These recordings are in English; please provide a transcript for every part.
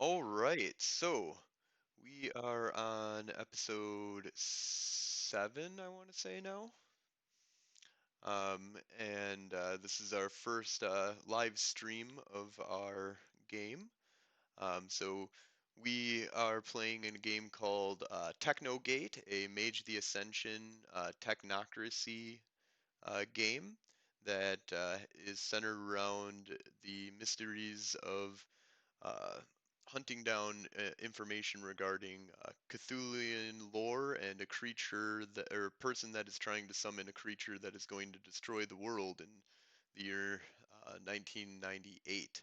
All right, so we are on episode 7, I want to say now. And this is our first live stream of our game. So we are playing in a game called Technogate, a Mage the Ascension technocracy game that is centered around the mysteries of uh, hunting down information regarding Cthulhian lore and a creature that, or a person that is trying to summon a creature that is going to destroy the world in the year 1998.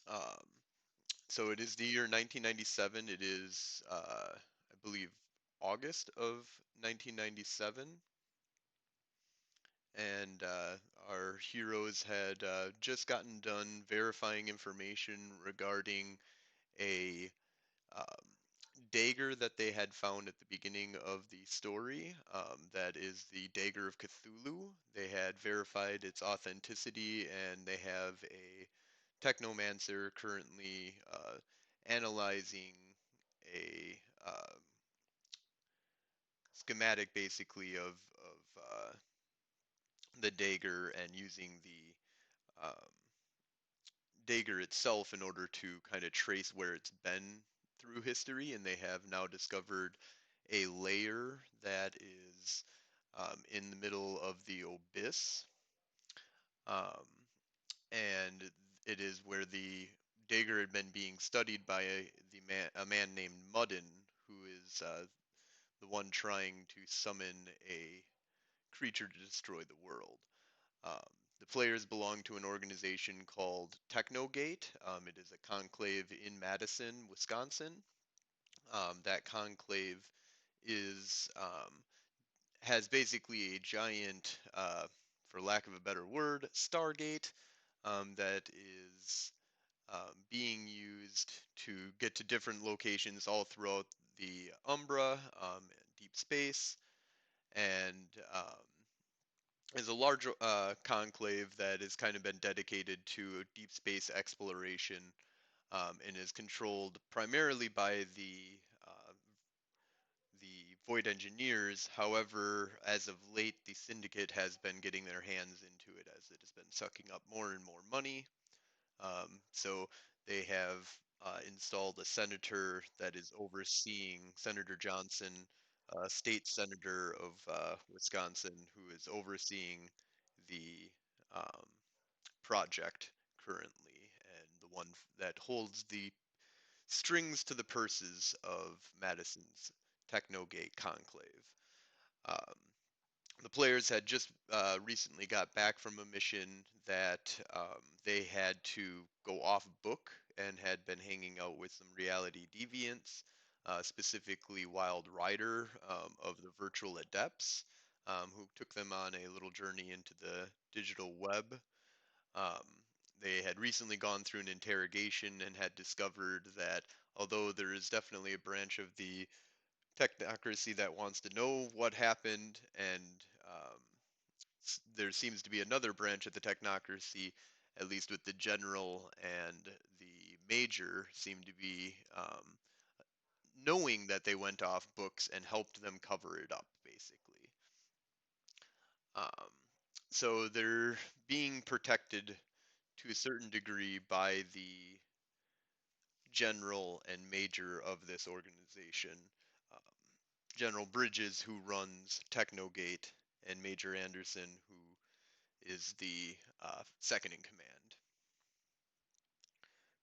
Um, so it is the year 1997. It is, I believe, August of 1997. And our heroes had just gotten done verifying information regarding a um, dagger that they had found at the beginning of the story. That is the dagger of Cthulhu. They had verified its authenticity, and they have a technomancer currently analyzing a schematic, basically, of the dagger and using the um, dagger itself in order to kind of trace where it's been through history, and they have now discovered a layer that is in the middle of the abyss, um, and it is where the dagger had been being studied by a man named Muddin, who is the one trying to summon a creature to destroy the world. Um, the players belong to an organization called Technogate. It is a conclave in Madison, Wisconsin. That conclave is has basically a giant, for lack of a better word, Stargate that is being used to get to different locations all throughout the Umbra and deep space, and is a large conclave that has kind of been dedicated to deep space exploration and is controlled primarily by the Void Engineers. However, as of late, the Syndicate has been getting their hands into it as it has been sucking up more and more money. So they have installed a senator that is overseeing Senator Johnson, state senator of Wisconsin, who is overseeing the um, project currently, and the one that holds the strings to the purses of Madison's Technogate conclave. Um, the players had just recently got back from a mission that they had to go off book and had been hanging out with some reality deviants, specifically Wild Rider of the Virtual Adepts, who took them on a little journey into the digital web. Um, they had recently gone through an interrogation and had discovered that although there is definitely a branch of the technocracy that wants to know what happened, and there seems to be another branch of the technocracy, at least with the general and the major, seem to be knowing that they went off books and helped them cover it up, basically. Um, so they're being protected to a certain degree by the general and major of this organization, um, General Bridges, who runs Technogate, and Major Anderson, who is the second in command,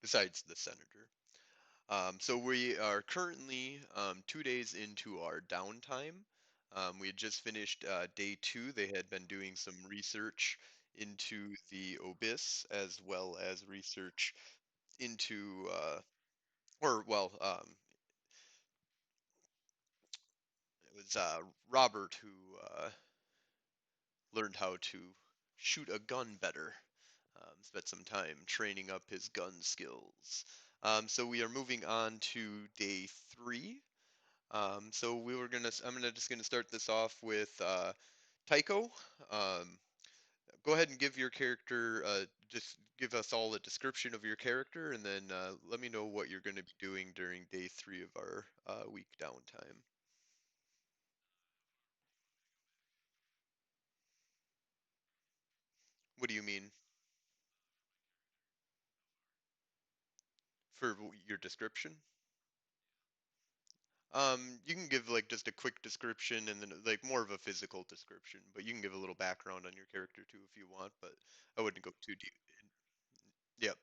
besides the senator. So we are currently 2 days into our downtime. We had just finished day 2. They had been doing some research into the abyss, as well as research into, or well, it was Robert who learned how to shoot a gun better. Spent some time training up his gun skills. So we are moving on to day 3. So I'm just gonna start this off with Tycho. Um, go ahead and give your character, just give us all a description of your character, and then let me know what you're going to be doing during day 3 of our week downtime. What do you mean for your description? You can give like just a quick description and then like more of a physical description, but you can give a little background on your character too if you want, but I wouldn't go too deep. Yep.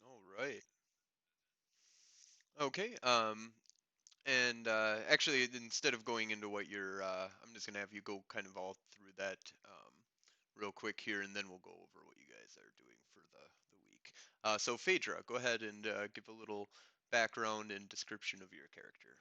All right. Okay. And actually, instead of going into what you're, I'm just gonna have you go kind of all through that real quick here, and then we'll go over what you guys are doing for the week. So Phaedra, go ahead and give a little background and description of your character.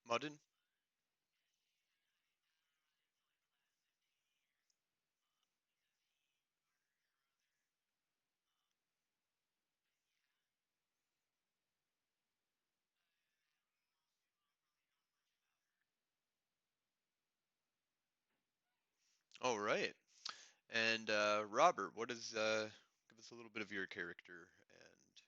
Mudden? All right. And Robert, what is give us a little bit of your character and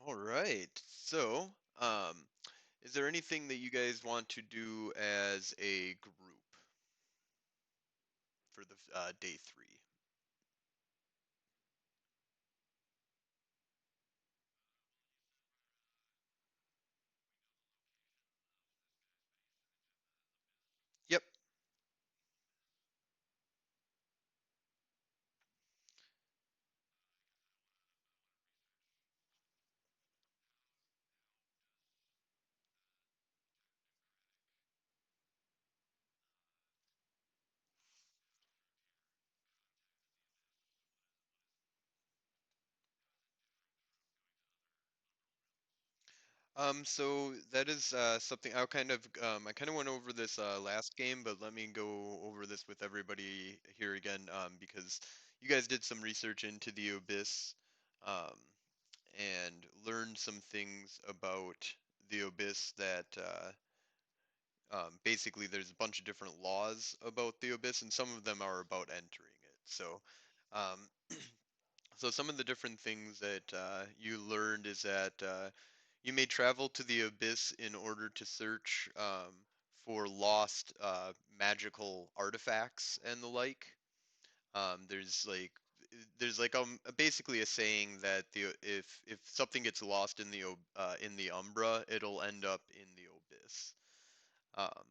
all right. So, is there anything that you guys want to do as a group for the day 3? Yep. So that is something I kind of went over this last game, but let me go over this with everybody here again, because you guys did some research into the Abyss, um, and learned some things about the Abyss that basically there's a bunch of different laws about the Abyss, and some of them are about entering it. Um, so some of the different things that you learned is that You may travel to the abyss in order to search for lost magical artifacts and the like. Um, there's like there's like basically a saying that the if something gets lost in the Umbra, it'll end up in the abyss. Um,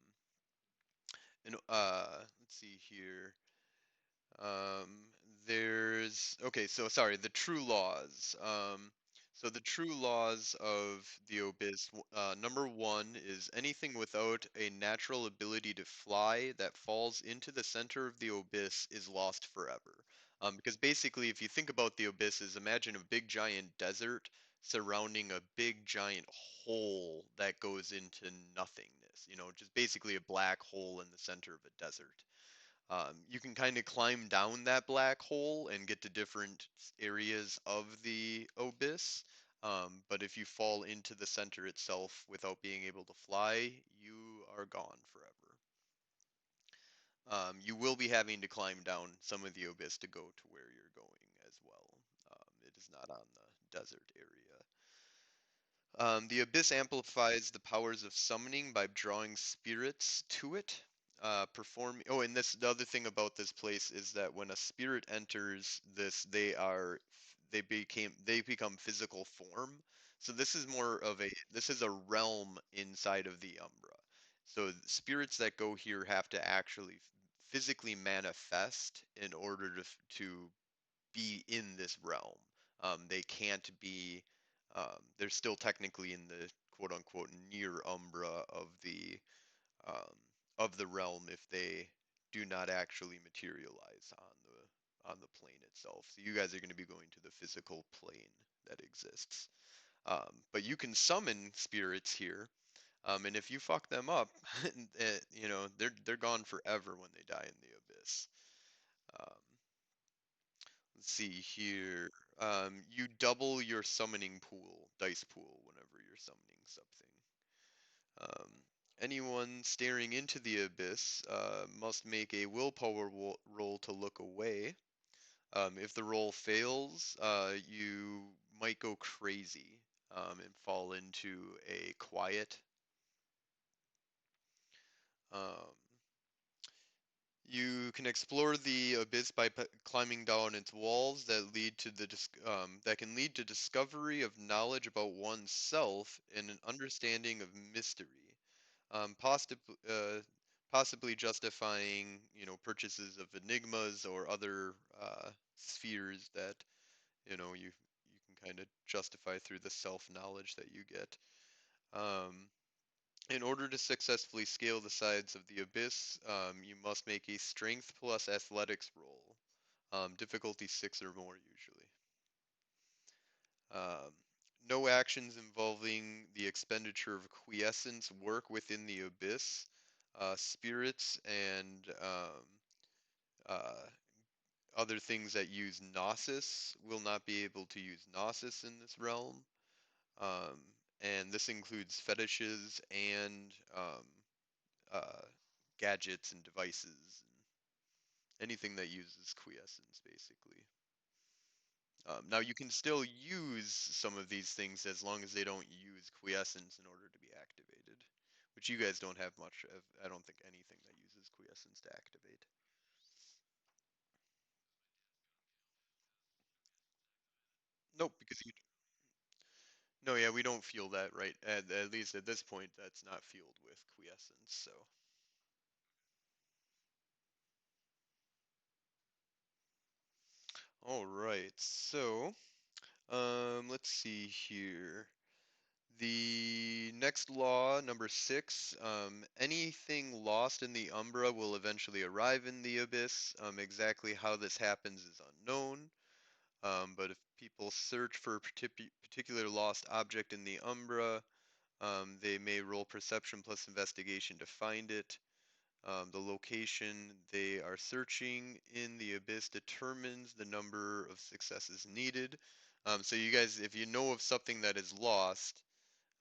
and let's see here. Um, there's okay, so sorry, the true laws. So the true laws of the abyss, number one is anything without a natural ability to fly that falls into the center of the abyss is lost forever. Because basically, if you think about the abyss, is imagine a big giant desert surrounding a big giant hole that goes into nothingness. You know, just basically a black hole in the center of a desert. You can kind of climb down that black hole and get to different areas of the abyss. But if you fall into the center itself without being able to fly, you are gone forever. You will be having to climb down some of the abyss to go to where you're going as well. It is not on the desert area. The abyss amplifies the powers of summoning by drawing spirits to it. Oh, and the other thing about this place is that when a spirit enters this, they become physical form. So this is a realm inside of the Umbra. So spirits that go here have to actually physically manifest in order to be in this realm. They can't be. They're still technically in the quote unquote near umbra um, of the realm if they do not actually materialize on the plane itself. So you guys are going to be going to the physical plane that exists. But you can summon spirits here, and if you fuck them up, you know they're gone forever when they die in the abyss. Um, Let's see here. You double your summoning pool, dice pool, whenever you're summoning something. Um, Anyone staring into the abyss must make a willpower roll to look away. If the roll fails, you might go crazy and fall into a quiet. Um, You can explore the abyss by climbing down its walls that can lead to discovery of knowledge about oneself and an understanding of mystery, um, possibly, uh, possibly justifying purchases of enigmas or other spheres that you can kind of justify through the self knowledge that you get. Um, in order to successfully scale the sides of the abyss, you must make a strength plus athletics roll. Difficulty 6 or more, usually. Um, no actions involving the expenditure of quiescence work within the abyss. Spirits and uh, other things that use Gnosis will not be able to use Gnosis in this realm. Um, and this includes fetishes and uh, gadgets and devices and anything that uses quiescence, basically. Now you can still use some of these things as long as they don't use quiescence in order to be activated, which you guys don't have much of. I don't think anything that uses quiescence to activate. Nope, because you. No, yeah, we don't feel that right. At least at this point, that's not fueled with quiescence. So, all right. So, let's see here. The next law, number 6, anything lost in the Umbra will eventually arrive in the Abyss. Exactly how this happens is unknown, but if people search for a particular lost object in the Umbra, they may roll perception plus investigation to find it. The location they are searching in the Abyss determines the number of successes needed. So you guys, if you know of something that is lost,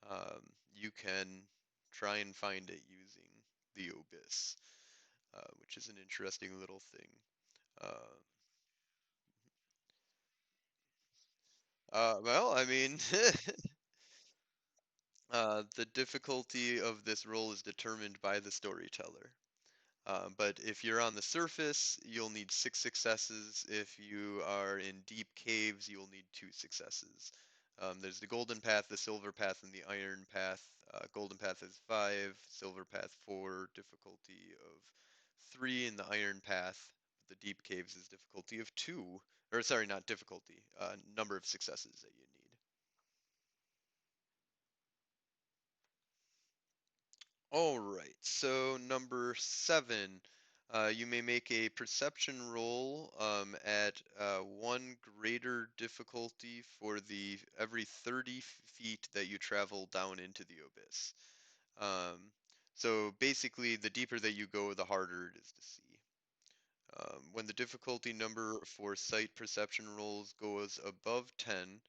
um, you can try and find it using the Abyss, which is an interesting little thing. Uh, well, I mean, The difficulty of this role is determined by the storyteller. But if you're on the surface, you'll need 6 successes. If you are in deep caves, you'll need 2 successes. There's the golden path, the silver path, and the iron path. Golden path is 5, silver path 4, difficulty of 3, and the iron path, the deep caves, is difficulty of 2. Or sorry, not difficulty, number of successes that you need. All right, so number 7, you may make a perception roll at 1 greater difficulty for the every 30 feet that you travel down into the abyss. Um, so basically, the deeper that you go, the harder it is to see. When the difficulty number for sight perception rolls goes above 10,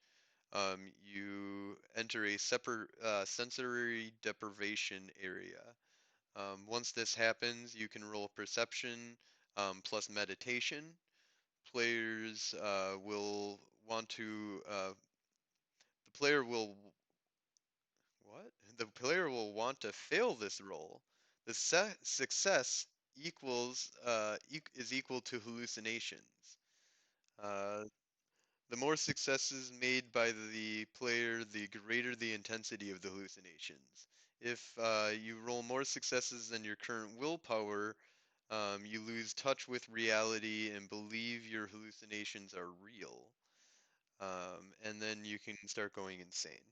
you enter a separate sensory deprivation area. Once this happens, you can roll perception plus meditation. Players will want to. The player will what? The player will want to fail this roll. The success equals is equal to hallucinations. Uh, the more successes made by the player, the greater the intensity of the hallucinations. If you roll more successes than your current willpower, you lose touch with reality and believe your hallucinations are real. And then you can start going insane.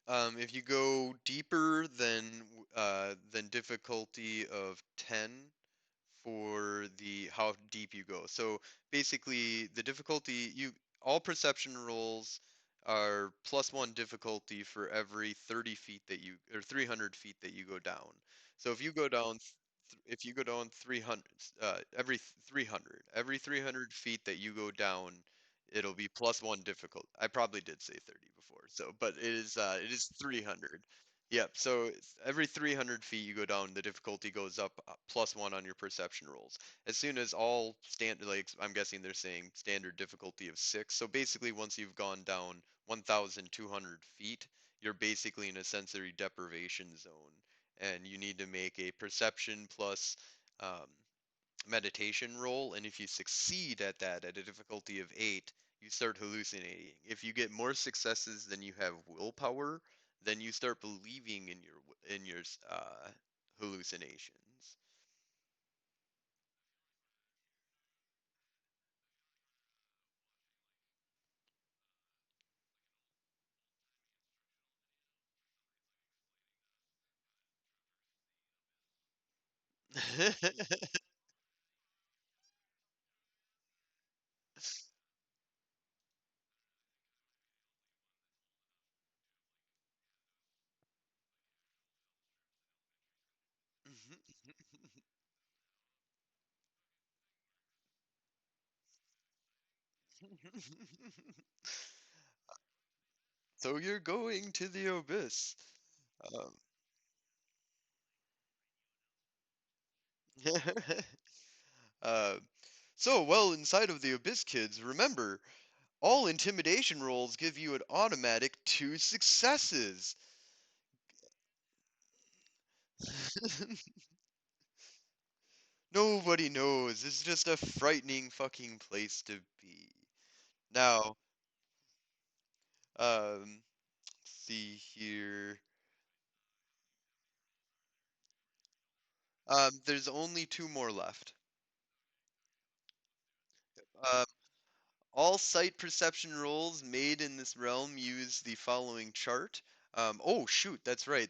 Um, if you go deeper than difficulty of 10, for the how deep you go. So basically, the difficulty you all perception rolls are +1 difficulty for every 30 feet that you or 300 feet that you go down. So if you go down 300 every 300 feet that you go down, it'll be +1 difficult. I probably did say 30 before. So but it is 300. Yep. So every 300 feet you go down, the difficulty goes up +1 on your perception rolls. As soon as all standard, like I'm guessing they're saying standard difficulty of 6. So basically, once you've gone down 1,200 feet, you're basically in a sensory deprivation zone, and you need to make a perception plus um, meditation roll. And if you succeed at that at a difficulty of 8, you start hallucinating. If you get more successes than you have willpower, then you start believing in your hallucinations. So you're going to the abyss. Um, uh, so, well, inside of the abyss, kids, remember, all intimidation rolls give you an automatic 2 successes. Nobody knows. It's just a frightening fucking place to be. Now, see here. There's only 2 more left. Um, all sight perception rolls made in this realm use the following chart. Oh shoot, that's right.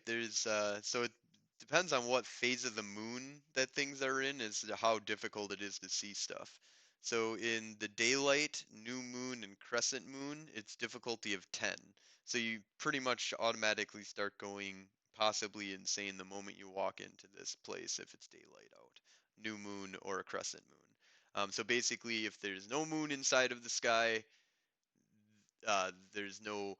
So it depends on what phase of the moon that things are in as to how difficult it is to see stuff. So in the daylight, new moon, and crescent moon, it's difficulty of 10. So you pretty much automatically start going possibly insane the moment you walk into this place if it's daylight out, new moon or a crescent moon. So basically, if there's no moon inside of the sky, there's no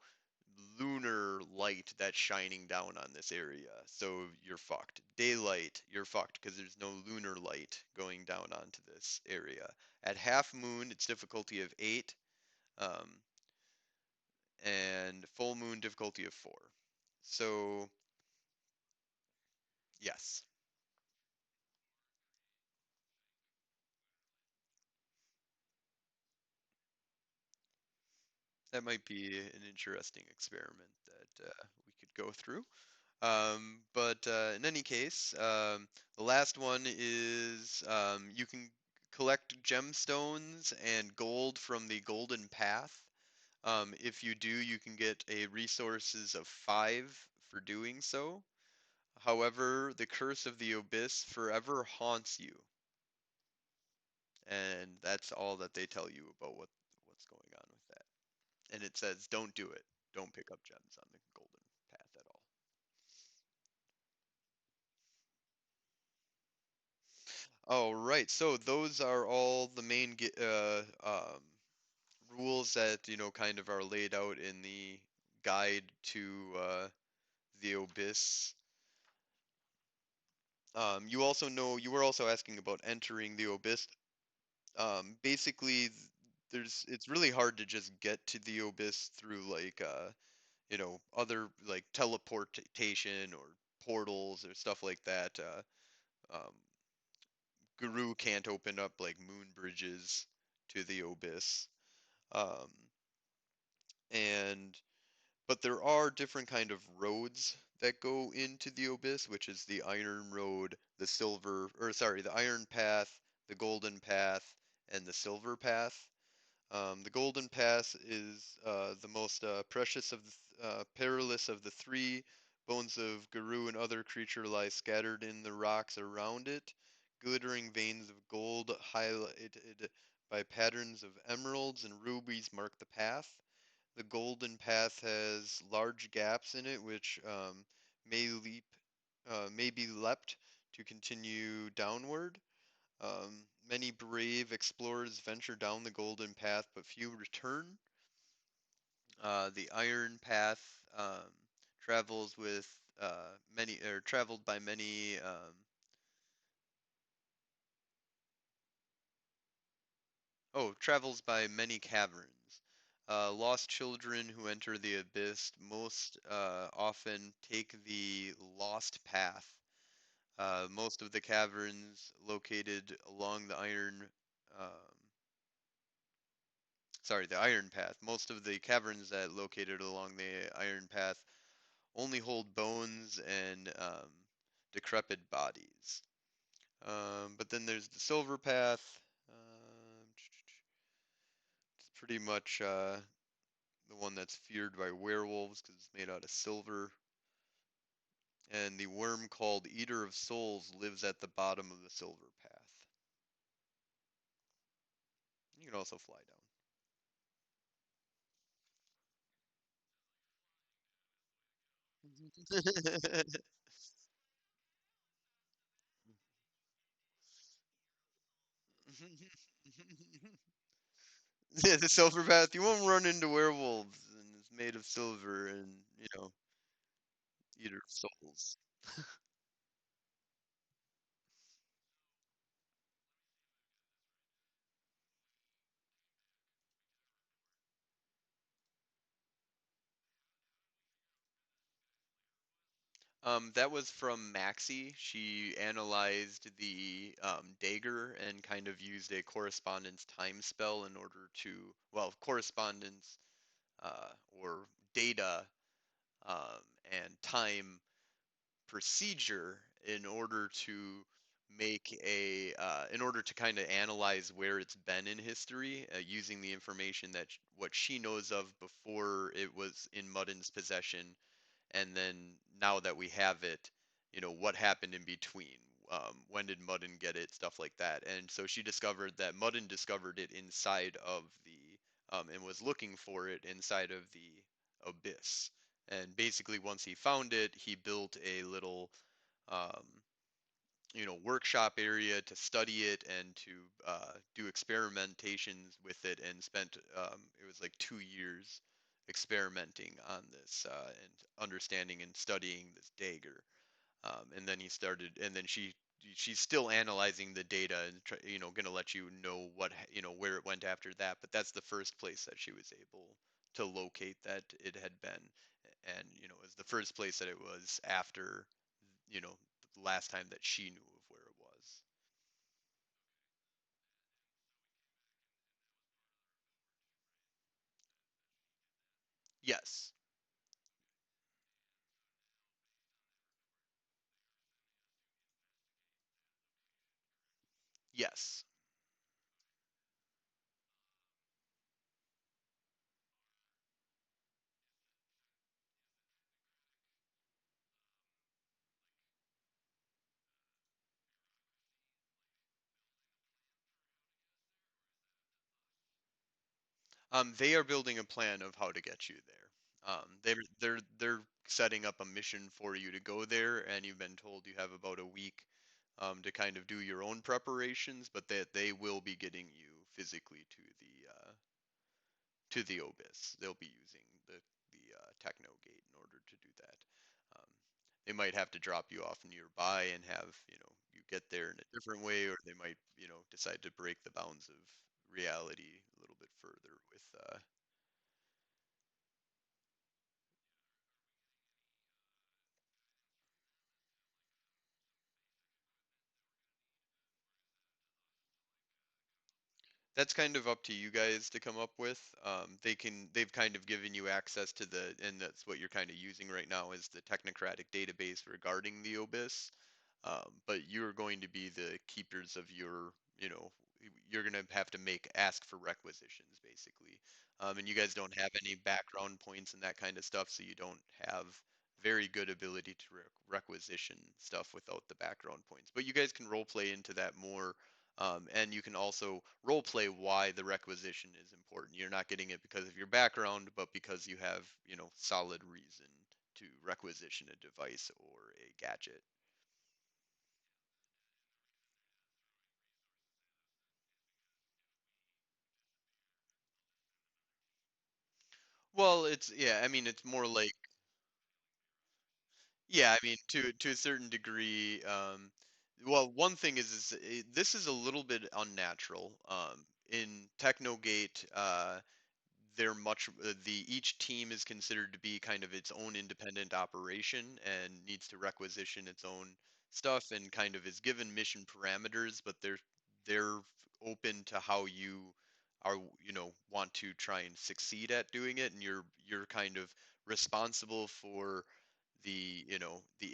lunar light that's shining down on this area. So you're fucked. Daylight, you're fucked because there's no lunar light going down onto this area. At half moon, it's difficulty of 8. Um, and full moon difficulty of 4. So, yes, that might be an interesting experiment that we could go through. But in any case, the last one is you can collect gemstones and gold from the Golden Path. If you do, you can get a resources of 5 for doing so. However, the curse of the abyss forever haunts you, and that's all that they tell you about what's going on with that. And it says, don't do it. Don't pick up gems on the Golden Path at all. All right, so those are all the main rules that kind of are laid out in the guide to the Abyss. You also know you were also asking about entering the Abyss. Basically, it's really hard to just get to the Abyss through like other like teleportation or portals or stuff like that. Guru can't open up like moon bridges to the Abyss. Um, and but there are different kind of roads that go into the Abyss, which is the Iron Road, the Silver, or sorry, the Iron Path, the Golden Path, and the Silver Path. The Golden Path is the most precious of perilous of the three. Bones of Guru and other creature lie scattered in the rocks around it. Glittering veins of gold highlighted by patterns of emeralds and rubies mark the path. The Golden Path has large gaps in it, which may leap, may be leapt to continue downward. Many brave explorers venture down the Golden Path, but few return. The Iron Path travels with many, or traveled by many. Travels by many caverns. Lost children who enter the abyss most often take the lost path. Most of the caverns located along the um, the Iron Path. Most of the caverns that located along the Iron Path only hold bones and decrepit bodies. But then there's the Silver Path. It's pretty much the one that's feared by werewolves because it's made out of silver. And the worm called Eater of Souls lives at the bottom of the Silver Path. You can also fly down. Yeah, the silver path. You won't run into werewolves, and it's made of silver, and eater of souls. That was from Maxie. She analyzed the dagger and kind of used a correspondence time spell in order to, well, correspondence or data um, and time procedure in order to in order to kind of analyze where it's been in history, using the information that what she knows of before it was in Muddin's possession, and then now that we have it, what happened in between. When did Muddin get it? Stuff like that. And so she discovered that Muddin discovered it inside of and was looking for it inside of the abyss. And basically, once he found it, he built a little um, workshop area to study it and to do experimentations with it, and spent it was like 2 years experimenting on this and understanding and studying this dagger. And then he started, and then she's still analyzing the data and going to let you know where it went after that. But that's the first place that she was able to locate that it had been, and it was the first place that it was after you know the last time that she knew of where it was. Yes, yes. They are building a plan of how to get you there. They're setting up a mission for you to go there, and you've been told you have about a week to kind of do your own preparations, but that they will be getting you physically to the Obis. They'll be using the Technogate in order to do that. Um, they might have to drop you off nearby and have you get there in a different way, or they might decide to break the bounds of reality a little bit further with that's kind of up to you guys to come up with. They've kind of given you access to and that's what you're kind of using right now is the technocratic database regarding the obis. But you're going to be the keepers of you're going to have to ask for requisitions basically. And you guys don't have any background points and that kind of stuff, so you don't have very good ability to requisition stuff without the background points. But you guys can role play into that more, and you can also role play why the requisition is important. You're not getting it because of your background, but because you have, solid reason to requisition a device or a gadget. Well, I mean, it's more like, yeah, I mean, to a certain degree. Well, one thing this is a little bit unnatural. In Technogate, they're much the each team is considered to be kind of its own independent operation and needs to requisition its own stuff and kind of is given mission parameters, but they're open to how you are, want to try and succeed at doing it, and you're kind of responsible for the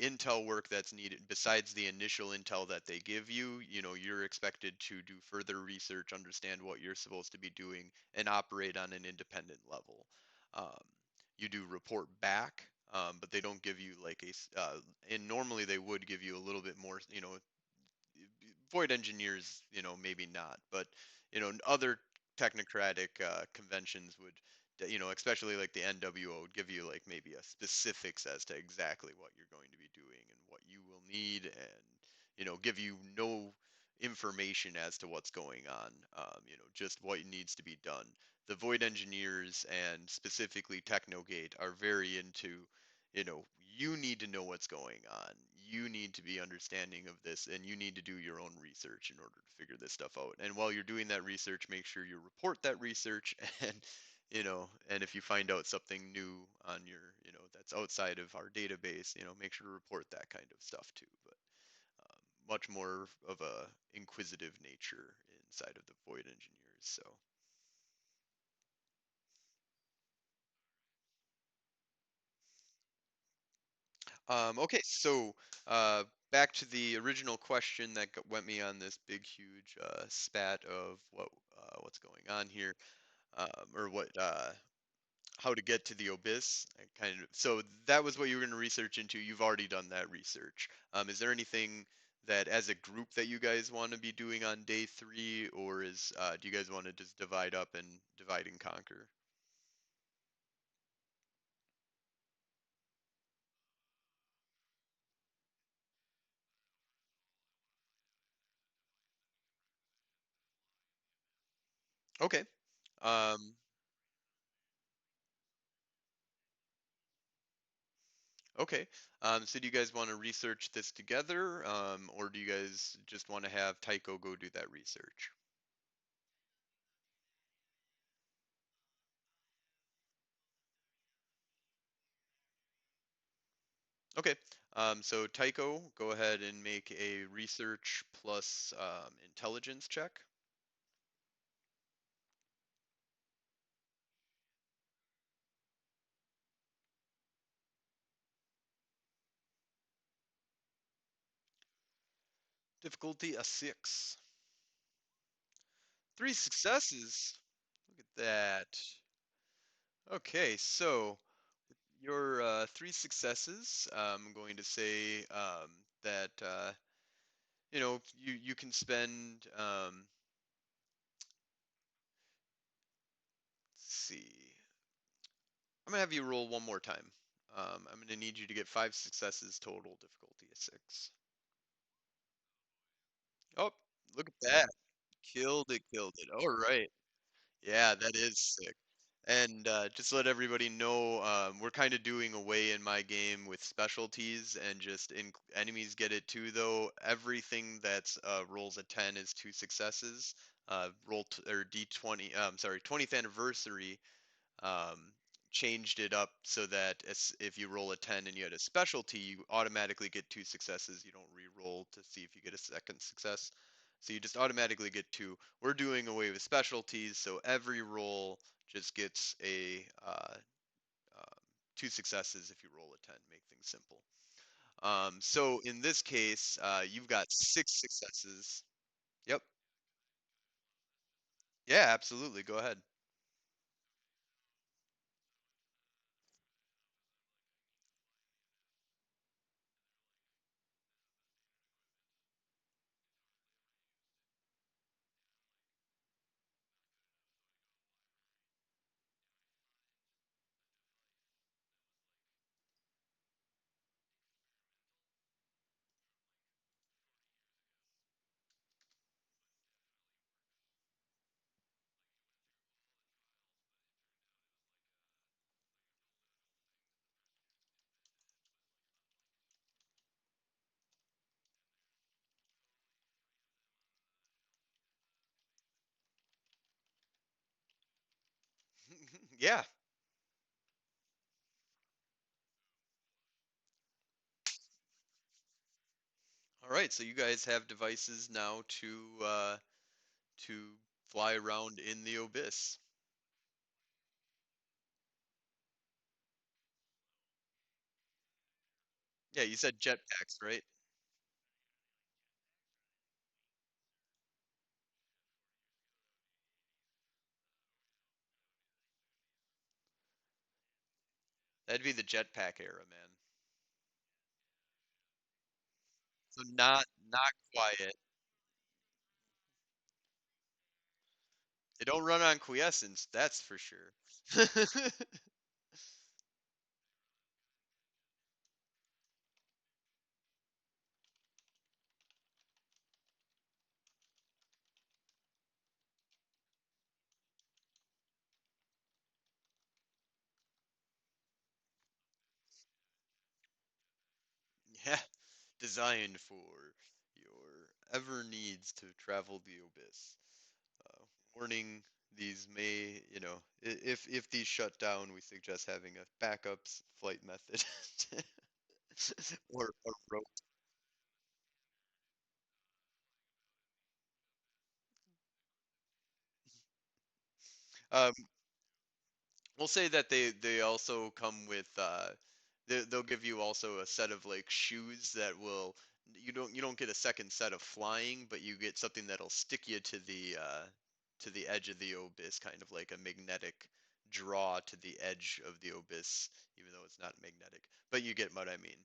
intel work that's needed besides the initial intel that they give you. You're expected to do further research, understand what you're supposed to be doing, and operate on an independent level. um, you do report back, but they don't give you like and normally they would give you a little bit more, void engineers, maybe not, but other technocratic conventions would, especially like the NWO would give you like maybe a specifics as to exactly what you're going to be doing and what you will need, and give you no information as to what's going on, just what needs to be done. The void engineers and specifically Technogate are very into, you need to know what's going on. You need to be understanding of this, and you need to do your own research in order to figure this stuff out. And while you're doing that research, make sure you report that research and and if you find out something new on that's outside of our database, make sure to report that kind of stuff too. But much more of a inquisitive nature inside of the void engineers. So okay, so back to the original question that went me on this big, huge spat of what's going on here, or how to get to the abyss. So that was what you were going to research into. You've already done that research. Is there anything that, as a group, that you guys want to be doing on day three, or do you guys want to just divide up and divide and conquer? Okay. Um, Okay. So do you guys want to research this together, or do you guys just want to have Tycho go do that research? Okay. So Tycho, go ahead and make a research plus intelligence check. Difficulty a 6. Three successes. Look at that. Okay, so your three successes, I'm going to say that you can spend. Let's see. I'm gonna have you roll one more time. I'm gonna need you to get five successes total. Difficulty a 6. Oh, look at that! Killed it, killed it. All right. Yeah, that is sick. And just let everybody know, we're kind of doing away in my game with specialties and just enemies get it too, though. Everything that's rolls a 10 is two successes. Or D20, sorry, 20th anniversary um, changed it up so that if you roll a 10 and you had a specialty, you automatically get two successes. You don't re-roll to see if you get a second success. So you just automatically get two. We're doing away with specialties, so every roll just gets a two successes if you roll a 10, make things simple. So in this case, you've got six successes. Yep. Yeah, absolutely. Go ahead. Yeah. All right. So you guys have devices now to fly around in the abyss. Yeah, you said jetpacks, right? That'd be the jetpack era, man. So not quiet. They don't run on quiescence, that's for sure. Yeah, designed for your ever needs to travel the abyss. Uh, Warning: these may, if these shut down, we suggest having a backups flight method or a rope. Um, we'll say that they also come with they'll give you also a set of like shoes that will you don't get a second set of flying, but you get something that'll stick you to the edge of the abyss, kind of like a magnetic draw to the edge of the abyss, even though it's not magnetic. But you get what I mean.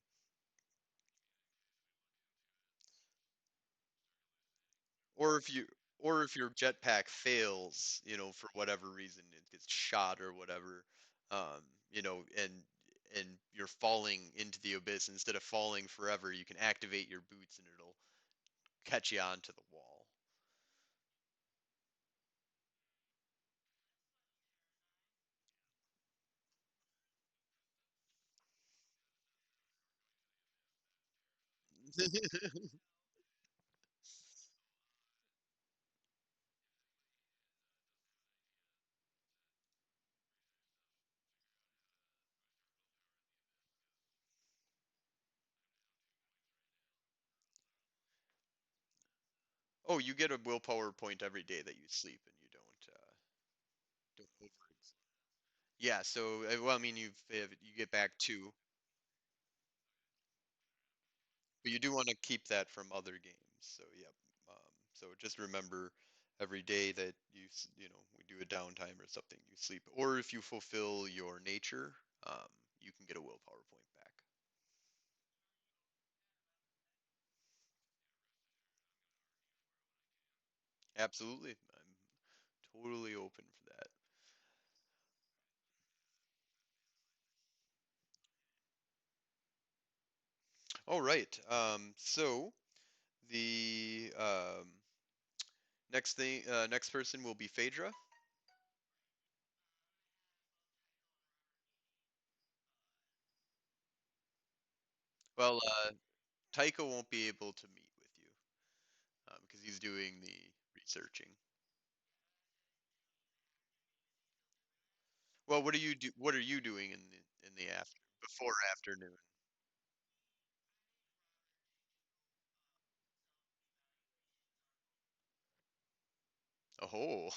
Or if you or if your jetpack fails, for whatever reason, it gets shot or whatever, and you're falling into the abyss, instead of falling forever, you can activate your boots and it'll catch you onto the wall. Oh, you get a willpower point every day that you sleep, and you don't over. Yeah, so well, I mean, you get back two, but you do want to keep that from other games. So yep. So just remember every day that we do a downtime or something, you sleep, or if you fulfill your nature, you can get a willpower point back. Absolutely, I'm totally open for that. All right. So the next person will be Phaedra. Well, Taiko won't be able to meet with you because he's doing the researching. Well, what do you do? What are you doing in the after before afternoon? Oh,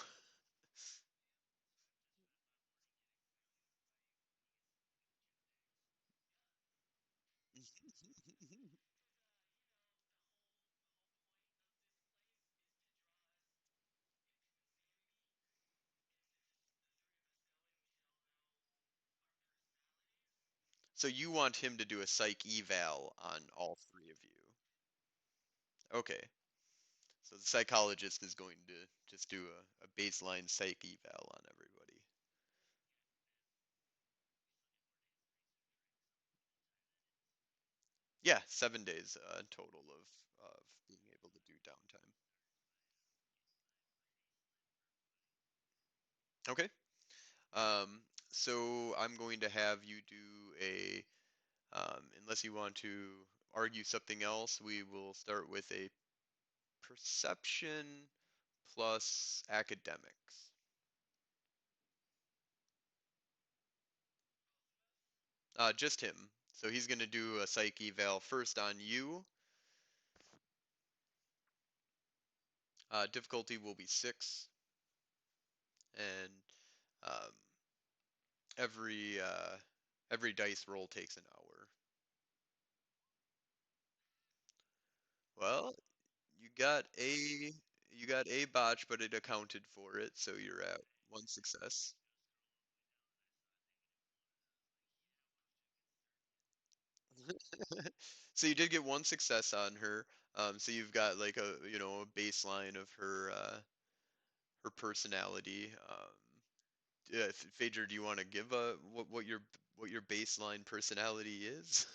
so you want him to do a psych eval on all three of you? Okay, so the psychologist is going to just do a baseline psych eval on everybody. Yeah, 7 days total of being able to do downtime. Okay. Um, so I'm going to have you do unless you want to argue something else, we will start with a perception plus academics. Just him. So he's going to do a psych eval first on you. Difficulty will be 6, and um, every dice roll takes an hour. Well, you got a botch, but it accounted for it, so you're at one success. So you did get one success on her. So you've got like a baseline of her personality. Yeah, Phaedra, do you want to give what your baseline personality is?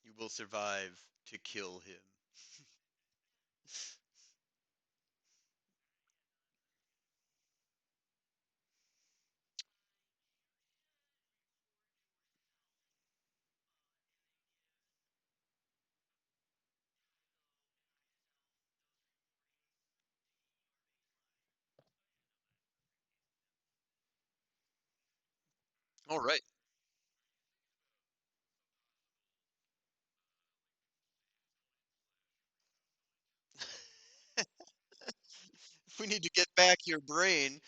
You will survive to kill him. All right. We need to get back your brain.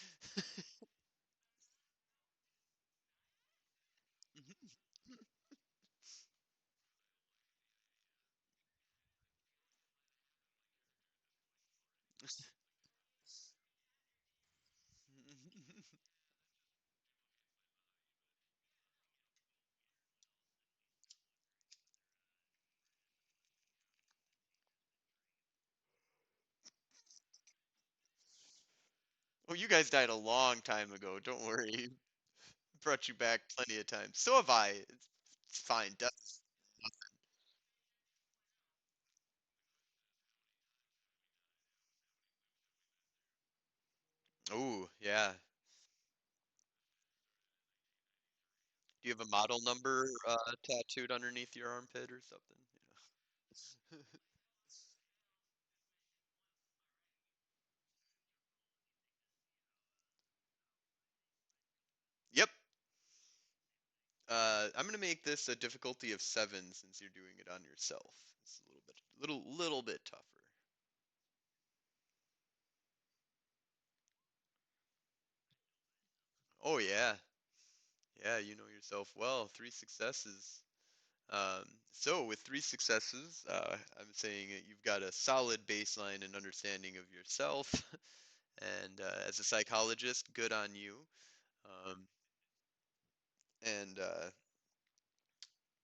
Oh, you guys died a long time ago. Don't worry. Brought you back plenty of times. So have I. It's fine. Death. Oh, yeah. Do you have a model number tattooed underneath your armpit or something? You know? Yep. I'm gonna make this a difficulty of 7 since you're doing it on yourself. It's a little bit tougher. Oh yeah, yeah. You know yourself well. 3 successes. So with 3 successes, I'm saying that you've got a solid baseline and understanding of yourself, and as a psychologist, good on you. Um, and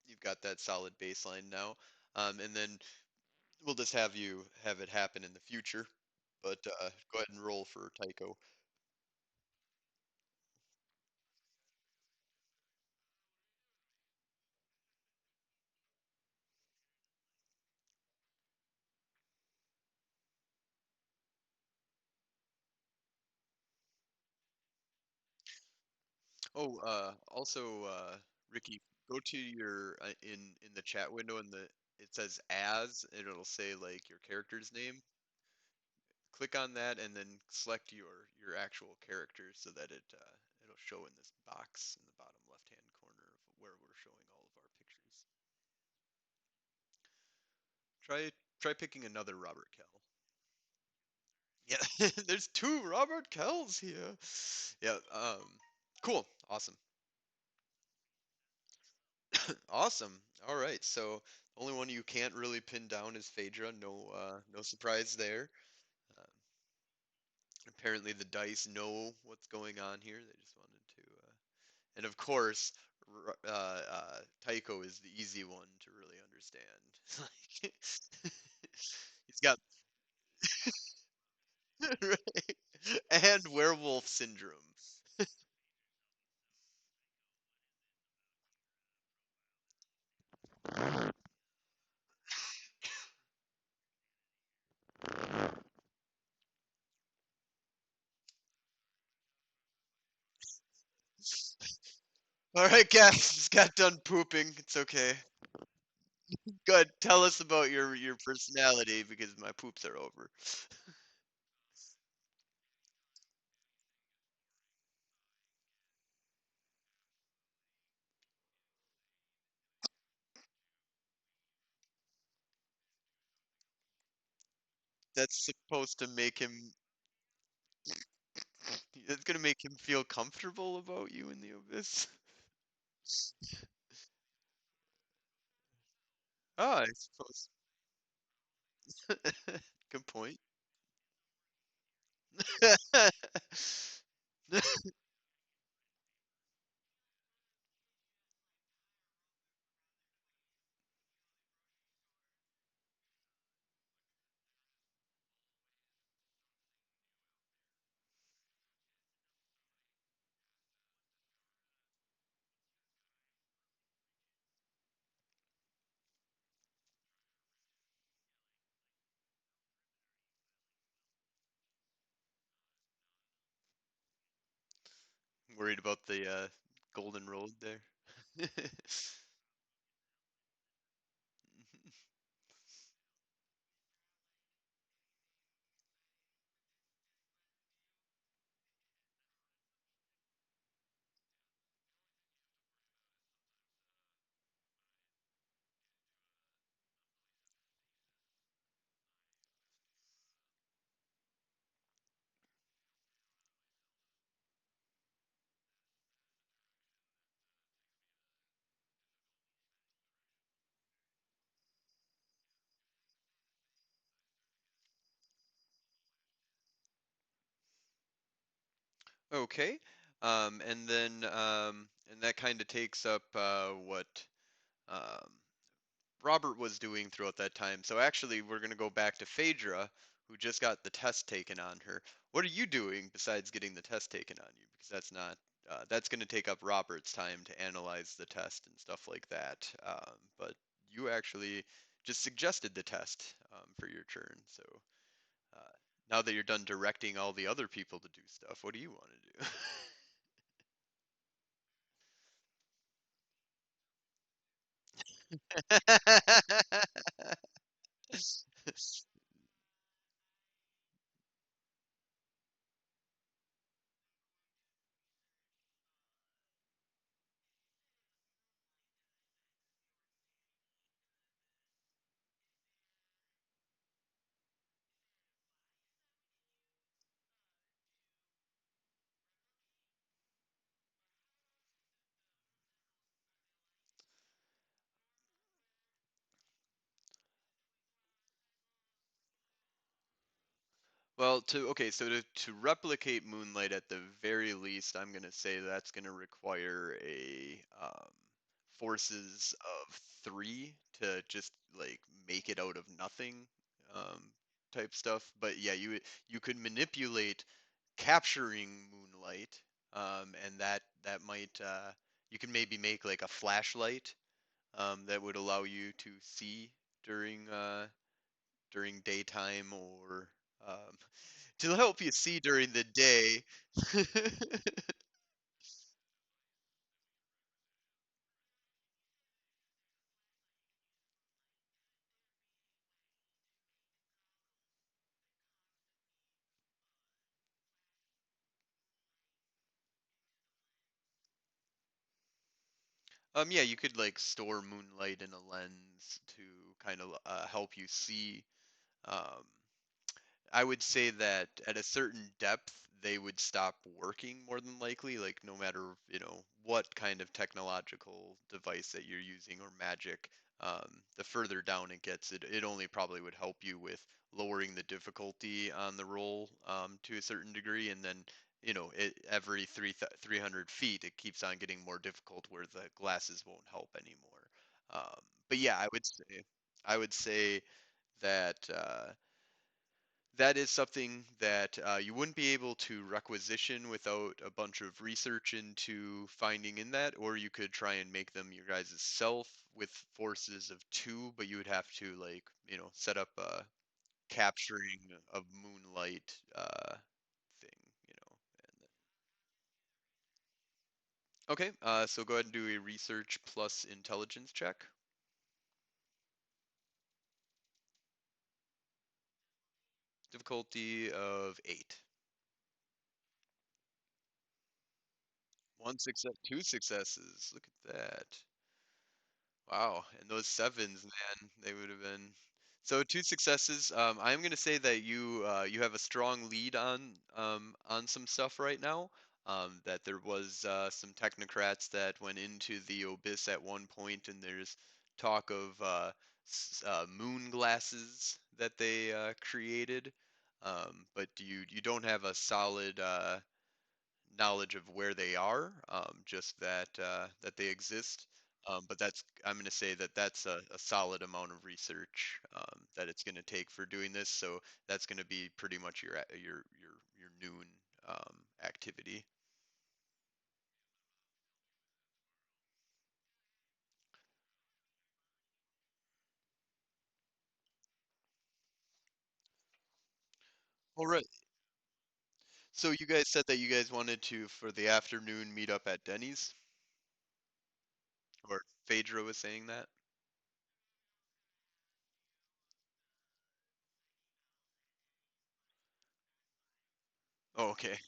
you've got that solid baseline now. And then we'll just have it happen in the future. But go ahead and roll for Tycho. Oh, also, Ricky, go to your in the chat window and the it says as and it'll say like your character's name. Click on that and then select your actual character so that it'll show in this box in the bottom left hand corner of where we're showing all of our pictures. Try picking another Robert Kell. Yeah, there's 2 Robert Kells here. Yeah, cool, awesome. Awesome. All right. So the only one you can't really pin down is Phaedra. No, no surprise there. Uh, apparently the dice know what's going on here. They just wanted to, and of course, Tycho is the easy one to really understand. Like, he's got right, and werewolf syndrome. All right, Gav, just got done pooping. It's okay. Good. Tell us about your personality because my poops are over. That's supposed to make him. It's gonna make him feel comfortable about you in the abyss. Ah, I suppose. Good point. Worried about the golden road there. Okay. And that kind of takes up what um, Robert was doing throughout that time. So actually, we're going to go back to Phaedra, who just got the test taken on her. What are you doing besides getting the test taken on you? Because that's not that's going to take up Robert's time to analyze the test and stuff like that. But you actually just suggested the test for your turn. So uh, now that you're done directing all the other people to do stuff, what do you want to do? Well, so to replicate Moonlight at the very least, I'm gonna say that's gonna require a forces of 3 to just like make it out of nothing um, type stuff. But yeah, you could manipulate capturing Moonlight, and that might you can maybe make like a flashlight that would allow you to see during during daytime or um, to help you see during the day. Yeah, you could like store moonlight in a lens to kind of help you see. Um, I would say that at a certain depth, they would stop working more than likely, like no matter, what kind of technological device that you're using or magic. The further down it gets, it only probably would help you with lowering the difficulty on the roll to a certain degree, and then, every 300 feet, it keeps on getting more difficult where the glasses won't help anymore. But yeah, I would say that that is something that you wouldn't be able to requisition without a bunch of research into finding in that, or you could try and make them your guys' self with forces of 2, but you would have to like, set up a capturing of moonlight thing, and okay, so go ahead and do a research plus intelligence check. Difficulty of 8. One success, two successes. Look at that. Wow, and those sevens, man, they would have been. So two successes. I'm gonna say that you have a strong lead on some stuff right now. That there was some technocrats that went into the abyss at one point, and there's talk of moon glasses that they created. But you don't have a solid knowledge of where they are, just that they exist. But I'm going to say that that's a solid amount of research that it's going to take for doing this. So that's going to be pretty much your noon activity. All right. So you guys said that you guys wanted to for the afternoon meet up at Denny's, or Phaedra was saying that. Oh, okay.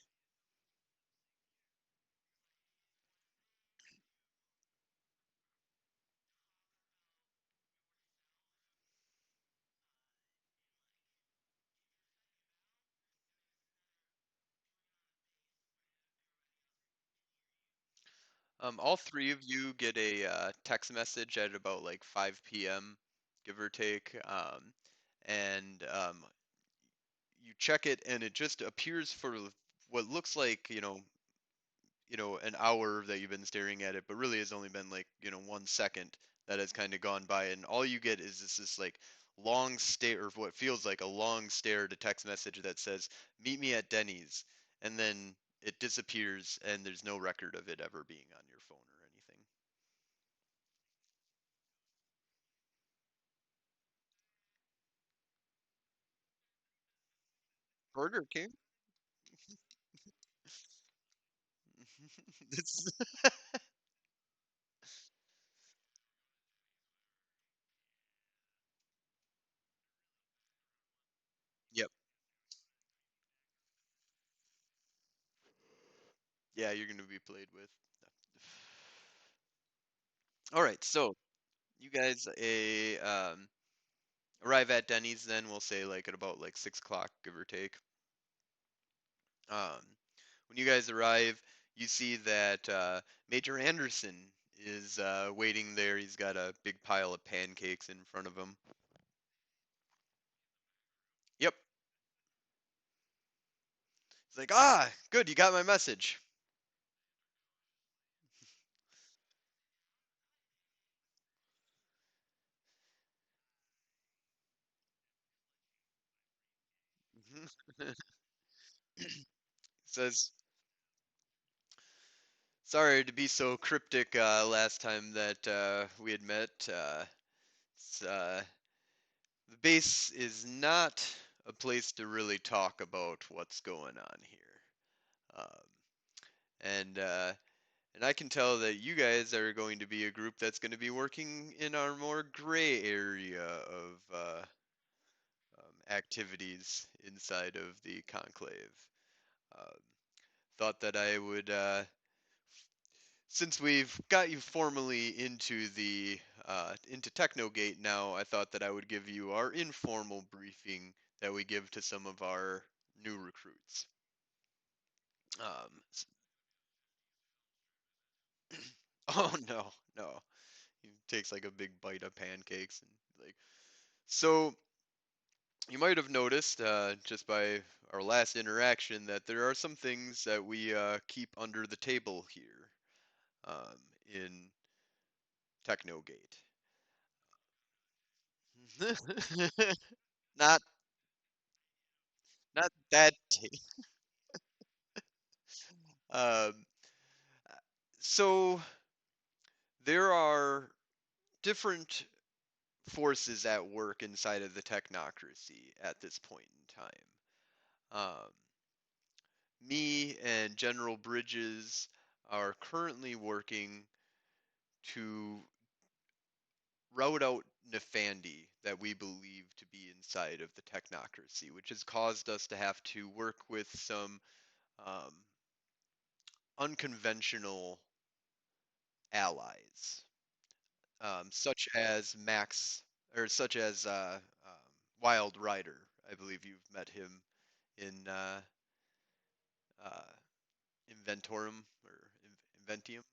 All three of you get a text message at about like 5 p.m., give or take, and you check it, and it just appears for what looks like, an hour that you've been staring at it, but really has only been like, 1 second that has kind of gone by, and all you get is this like long stare, or what feels like a long stare at a text message that says, "Meet me at Denny's," and then it disappears, and there's no record of it ever being on your phone or anything. Burger King. It's, yep. Yeah, you're gonna be played with. All right, so you guys arrive at Denny's. Then we'll say like at about like 6 o'clock, give or take. Um, when you guys arrive, you see that Major Anderson is waiting there. He's got a big pile of pancakes in front of him. Yep. He's like, ah, good, you got my message. Says, sorry to be so cryptic last time that we had met. It's, the base is not a place to really talk about what's going on here. Um, and I can tell that you guys are going to be a group that's going to be working in our more gray area of activities inside of the conclave. Um, thought that I would, since we've got you formally into the into Technogate now, I thought that I would give you our informal briefing that we give to some of our new recruits. S- oh no, no. He takes like a big bite of pancakes and like so. You might have noticed just by our last interaction that there are some things that we keep under the table here um, in Technogate. not not that. Um, so there are different forces at work inside of the technocracy at this point in time. Um, me and General Bridges are currently working to route out Nefandi that we believe to be inside of the technocracy, which has caused us to have to work with some um, unconventional allies, such as Max, or such as Wild Rider. I believe you've met him in uh, Inventorum or Inventium.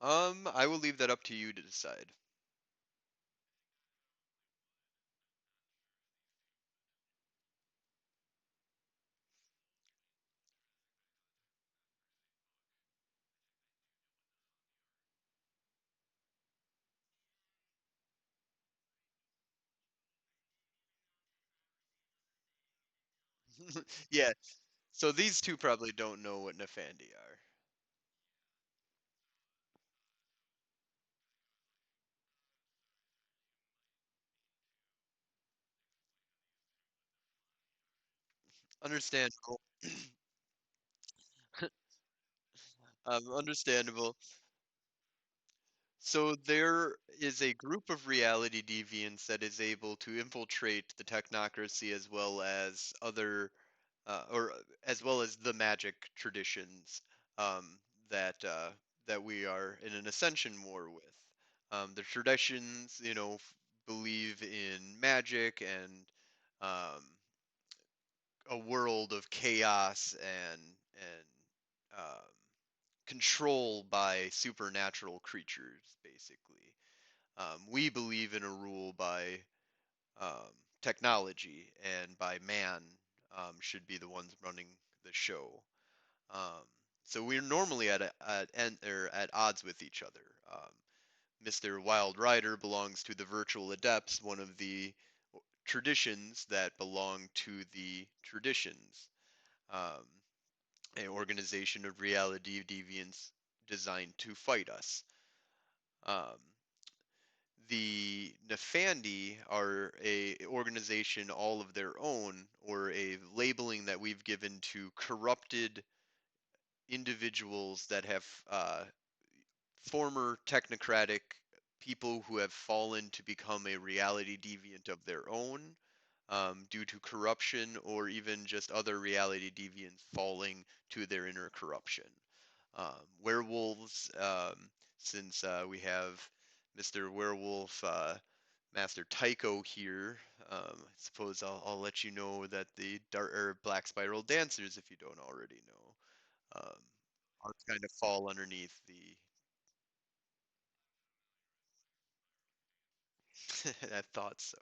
I will leave that up to you to decide. Yeah, so these two probably don't know what Nefandi are. Understandable. Understandable. So there is a group of reality deviants that is able to infiltrate the technocracy as well as other, or as well as the magic traditions um, that we are in an ascension war with. The traditions, believe in magic and um, a world of chaos and control by supernatural creatures, basically. We believe in a rule by um, technology and by man should be the ones running the show. Um, so we're normally at odds with each other. Mr. Wild Rider belongs to the Virtual Adepts, one of the traditions that belong to the traditions, um, an organization of reality deviants designed to fight us. Um, the Nefandi are a organization all of their own, or a labeling that we've given to corrupted individuals that have former technocratic people who have fallen to become a reality deviant of their own, due to corruption, or even just other reality deviants falling to their inner corruption. Werewolves, since we have Mr. Werewolf, Master Tycho here. I suppose I'll let you know that the dark or Black Spiral Dancers, if you don't already know, are kind of fall underneath the. I thought so.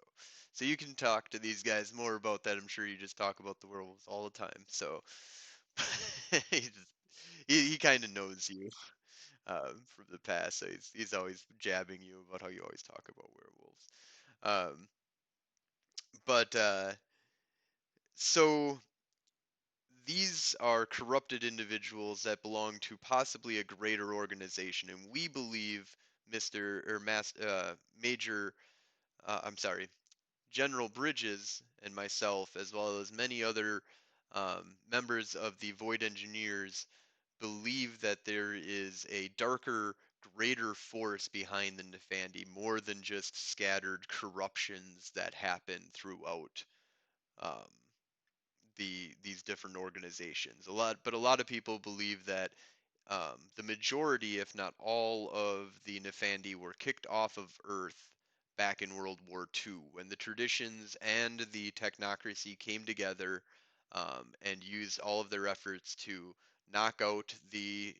So you can talk to these guys more about that. I'm sure you just talk about the werewolves all the time. So he just, he kind of knows you from the past. So he's always jabbing you about how you always talk about werewolves. But so these are corrupted individuals that belong to possibly a greater organization, and we believe Mr. or Major, I'm sorry, General Bridges and myself, as well as many other members of the Void Engineers, believe that there is a darker, greater force behind the Nefandi, more than just scattered corruptions that happen throughout um, these different organizations. But a lot of people believe that the majority, if not all, of the Nefandi were kicked off of Earth back in World War II when the traditions and the technocracy came together, and used all of their efforts to knock out the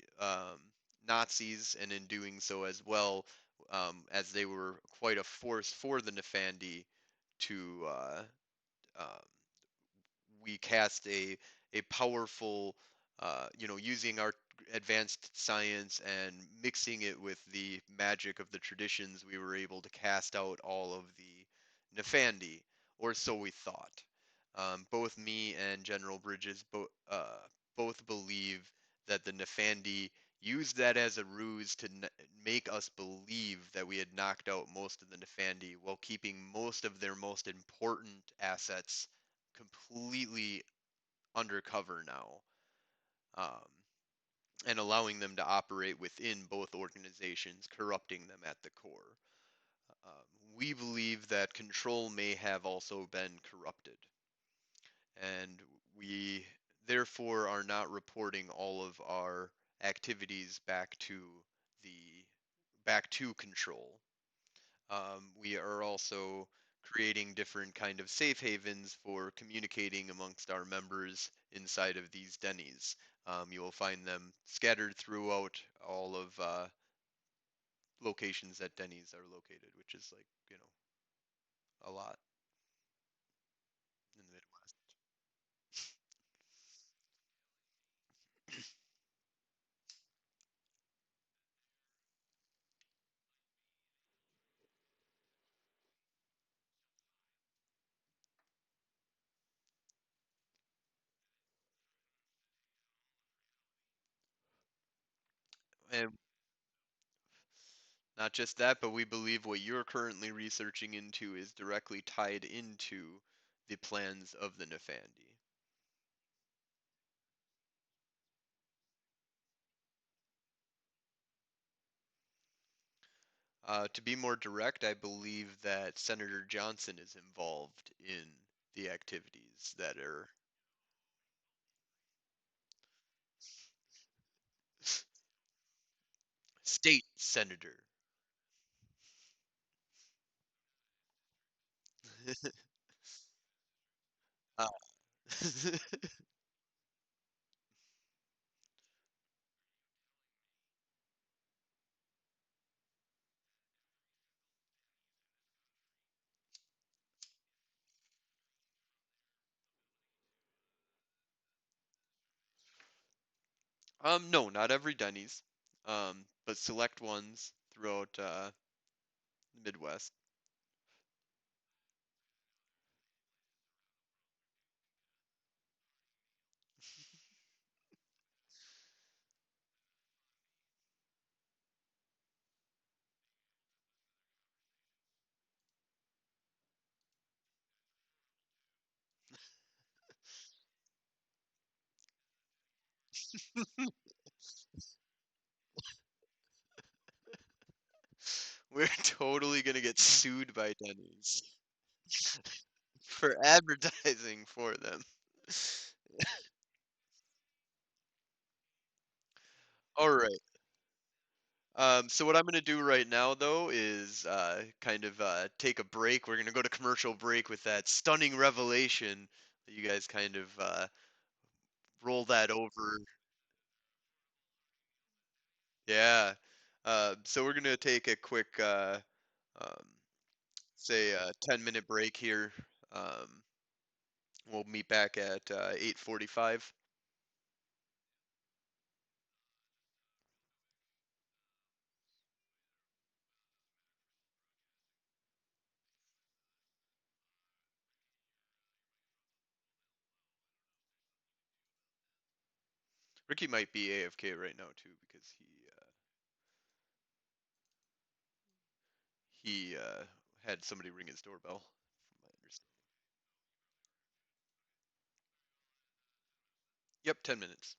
Nazis, and in doing so as well, as they were quite a force for the Nefandi to um, we cast a powerful, using our advanced science and mixing it with the magic of the traditions, we were able to cast out all of the Nefandi, or so we thought. Both me and General Bridges both believe that the Nefandi used that as a ruse to make us believe that we had knocked out most of the Nefandi while keeping most of their most important assets completely undercover now, um, and allowing them to operate within both organizations, corrupting them at the core. We believe that control may have also been corrupted, and we therefore are not reporting all of our activities the back to control. We are also creating different kind of safe havens for communicating amongst our members inside of these dennies. You will find them scattered throughout all of locations that dennies are located, which is like, a lot in the Midwest. And not just that, but we believe what you're currently researching into is directly tied into the plans of the Nefandi. To be more direct, I believe that Senator Johnson is involved in the activities that are state senator. uh, No, not every Denny's, but select ones throughout the Midwest. We're totally gonna get sued by Denny's for advertising for them. All right. So what I'm gonna do right now, though, is kind of take a break. We're gonna go to commercial break with that stunning revelation that you guys kind of roll that over. Yeah. So we're gonna take a quick, um, say, 10-minute break here. Um, we'll meet back at 8:45. Ricky might be AFK right now too because he had somebody ring his doorbell. From my understanding. Yep, 10 minutes.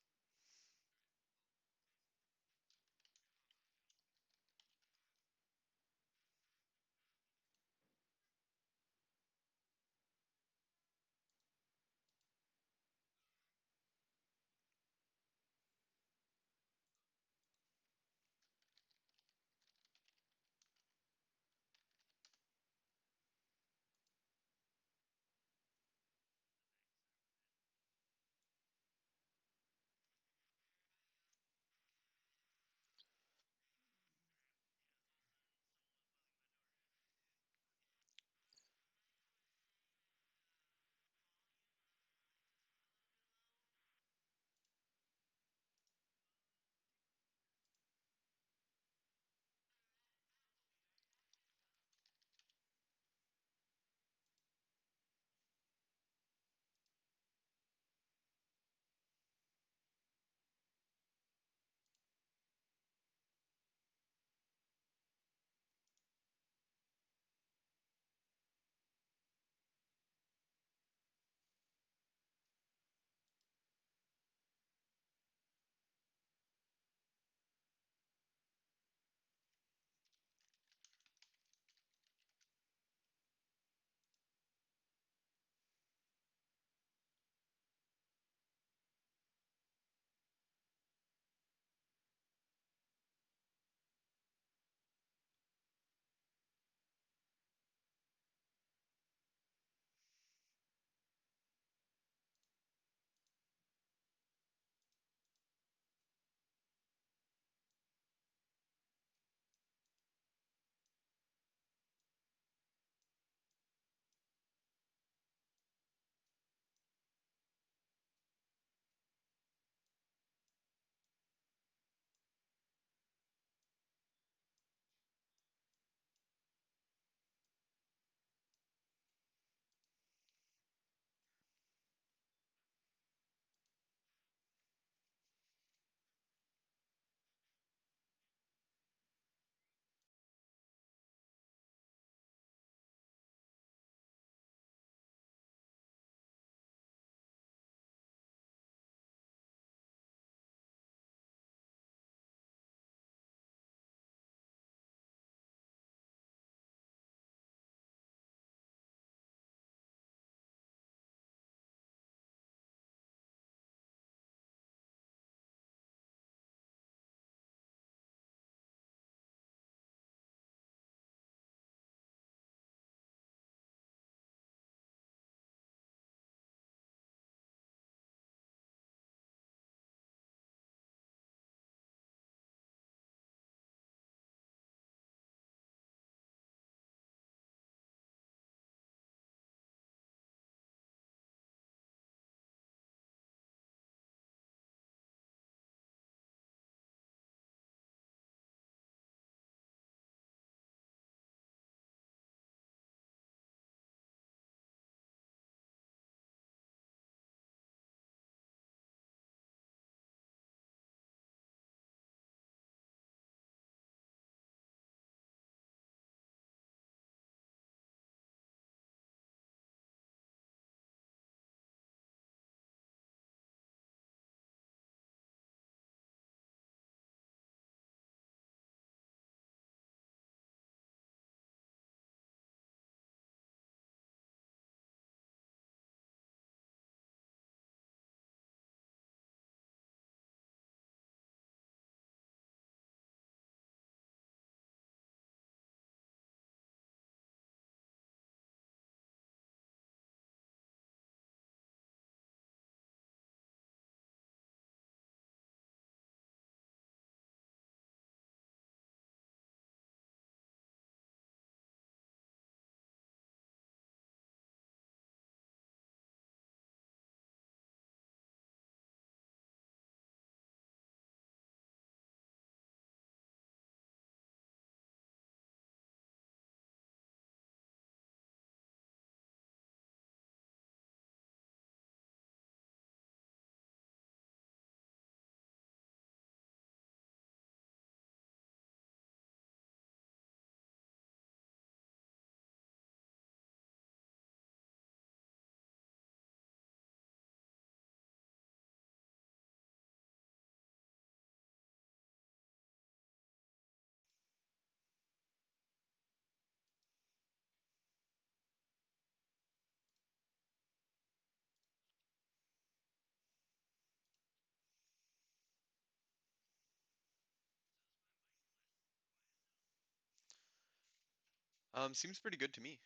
Seems pretty good to me.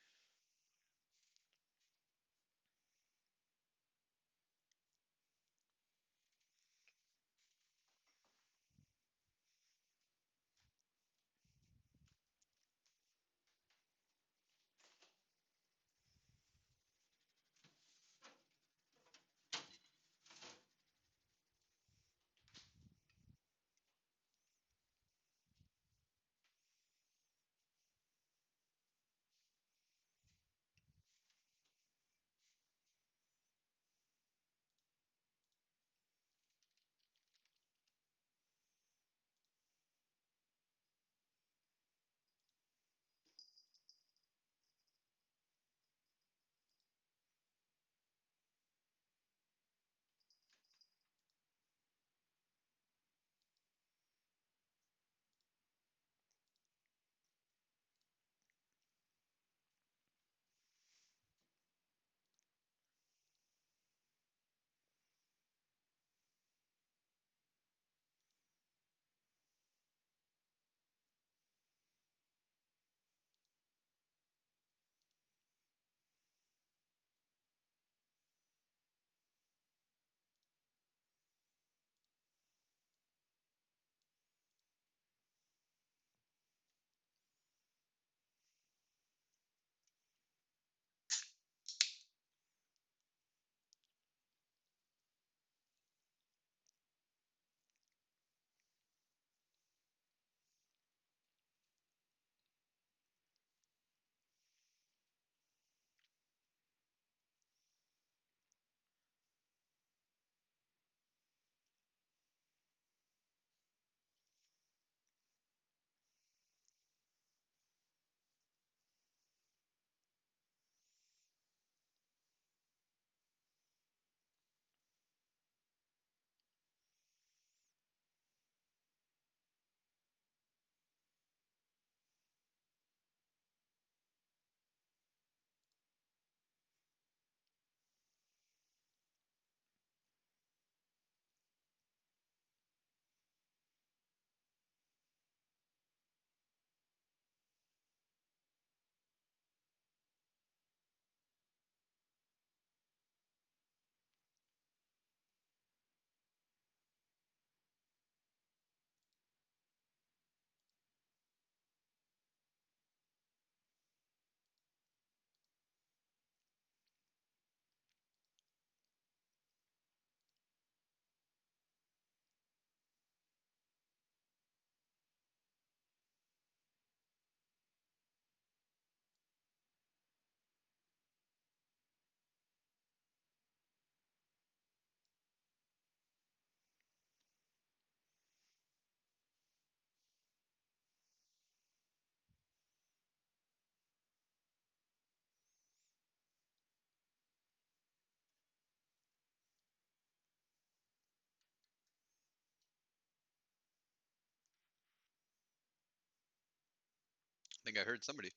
I think I heard somebody.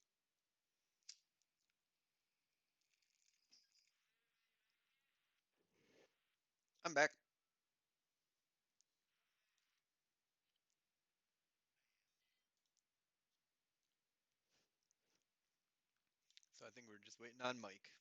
I'm back. So I think we're just waiting on Mike.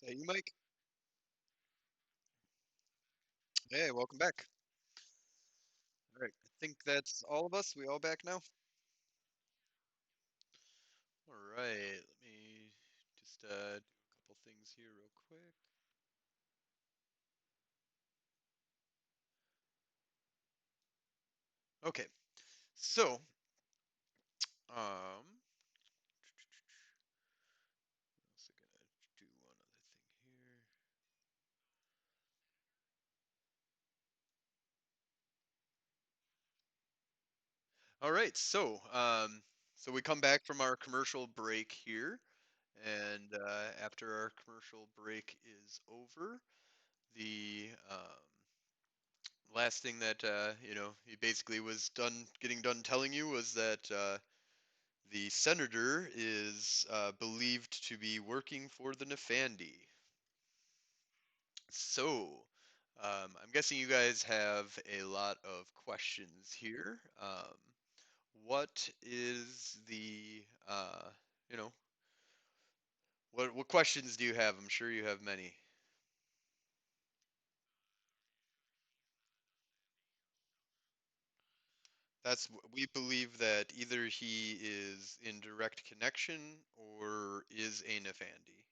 Is that you, Mike? Hey, welcome back. All right, I think that's all of us. We all back now? All right, let me just do a couple things here real quick. Okay, so also gonna do one other thing here. All right, so we come back from our commercial break here, and after our commercial break is over, the last thing that he basically was getting done telling you was that the senator is believed to be working for the Nefandi. So, I'm guessing you guys have a lot of questions here. What is the, you know, what questions do you have? I'm sure you have many. We believe that either he is in direct connection or is a Nefandi.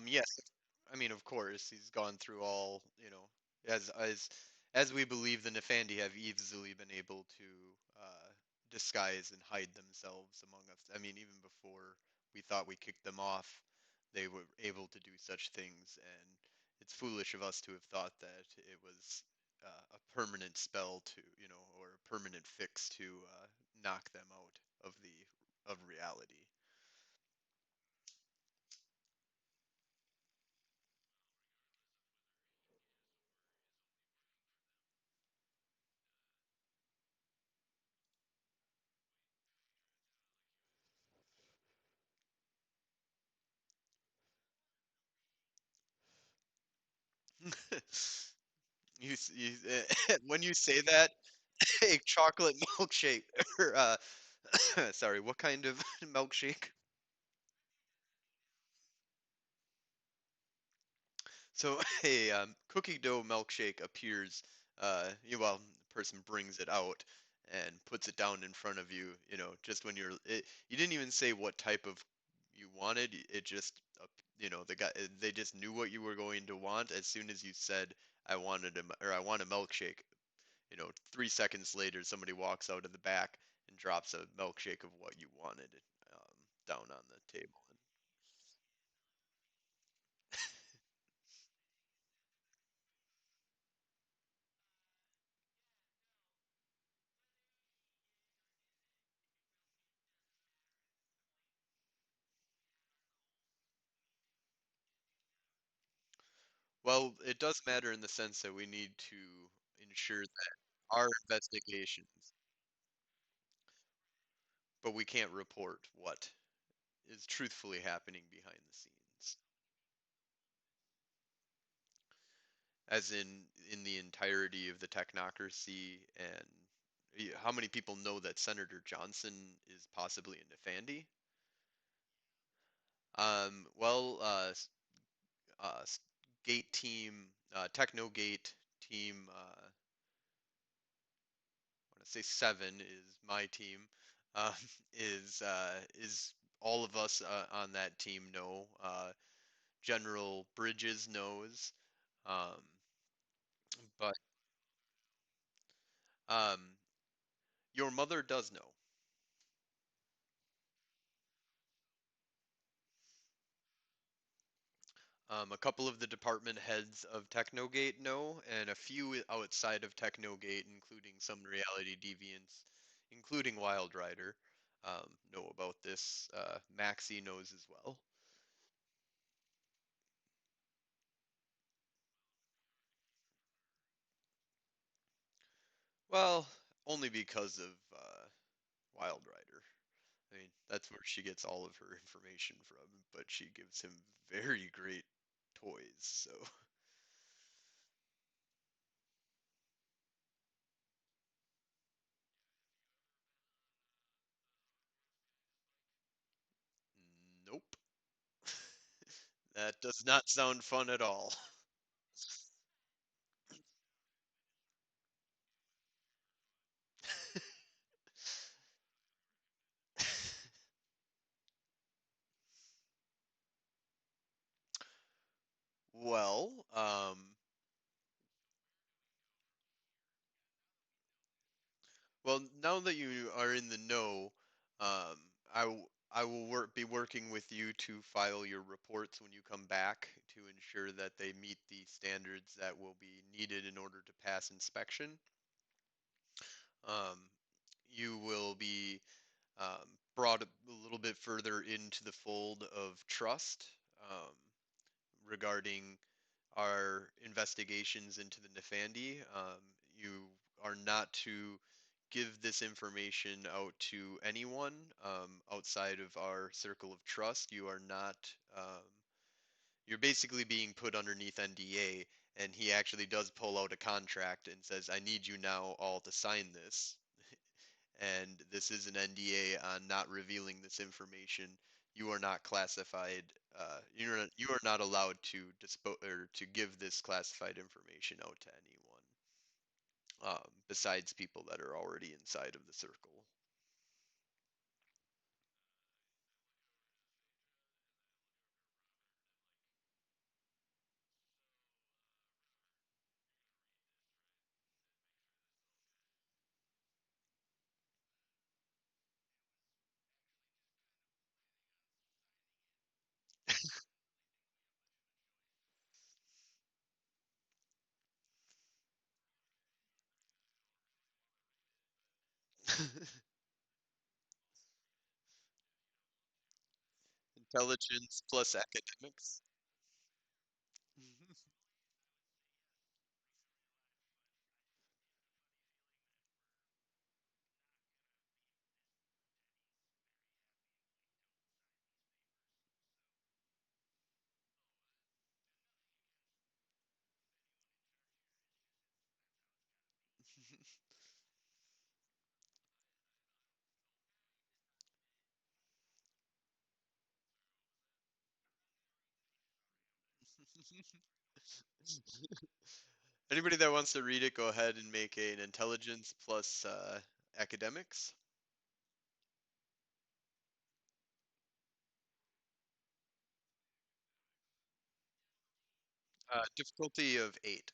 Yes, I mean, of course, he's gone through all, as as as we believe the Nefandi have easily been able to disguise and hide themselves among us. I mean, even before we thought we kicked them off, they were able to do such things, and it's foolish of us to have thought that it was a permanent spell to, or a permanent fix to knock them out of reality. When you say that, a chocolate milkshake, or sorry, what kind of milkshake? So a cookie dough milkshake appears. Well, the person brings it out and puts it down in front of you. Just when you didn't even say what type of you wanted. It just, they just knew what you were going to want as soon as you said, or I want a milkshake. 3 seconds later, somebody walks out of the back and drops a milkshake of what you wanted down on the table. Well, it does matter in the sense that we need to ensure that our investigations, but we can't report what is truthfully happening behind the scenes. As in the entirety of the technocracy, and how many people know that Senator Johnson is possibly a Nefandi? Well, uh, Gate team, Technogate team, I want to say seven is my team. Um, is all of us on that team know? General Bridges knows, um, but um, your mother does know. A couple of the department heads of Technogate know, and a few outside of Technogate, including some reality deviants, including Wild Rider, know about this. Maxie knows as well. Well, only because of Wild Rider. I mean, that's where she gets all of her information from, but she gives him very great toys, so. That does not sound fun at all. Well, well, now that you are in the know, I will be working with you to file your reports when you come back to ensure that they meet the standards that will be needed in order to pass inspection. Um, you will be brought a little bit further into the fold of trust regarding our investigations into the Nefandi. You are not to give this information out to anyone outside of our circle of trust. You are not. You're basically being put underneath NDA, and he actually does pull out a contract and says, "I need you now all to sign this." And this is an NDA on not revealing this information. You are not classified. You are not allowed to dispose or to give this classified information out to anyone besides people that are already inside of the circle. Intelligence plus academics. Anybody that wants to read it, go ahead and make an intelligence plus academics. Difficulty of 8.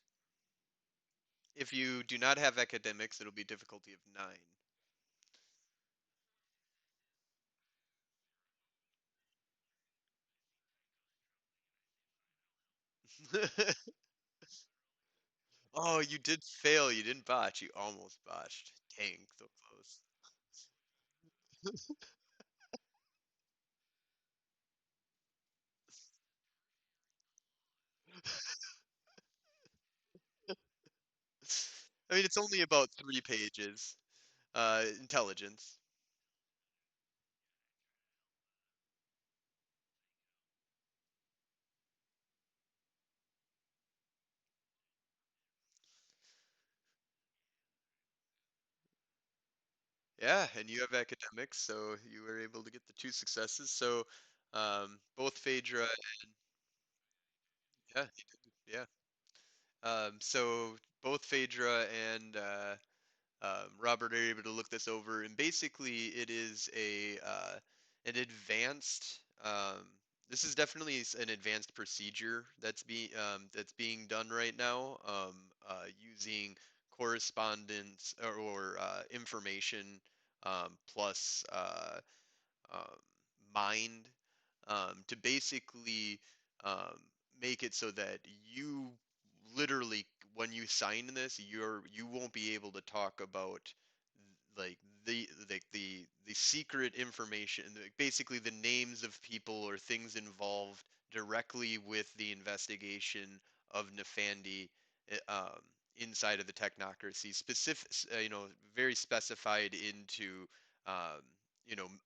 If you do not have academics, it'll be difficulty of 9. Oh, you did fail. You didn't botch. You almost botched. Dang, so close. I mean, it's only about 3 pages. Intelligence. Yeah, and you have academics, so you were able to get the 2 successes. So, both Phaedra, yeah, you did, yeah. So both Phaedra and Robert are able to look this over, and basically it is a an advanced. This is definitely an advanced procedure that's being done right now, using correspondence or information plus um, mind to basically um, make it so that you literally, when you sign this, you won't be able to talk about like the secret information, basically the names of people or things involved directly with the investigation of Nefandi inside of the technocracy, specific, very specified into um,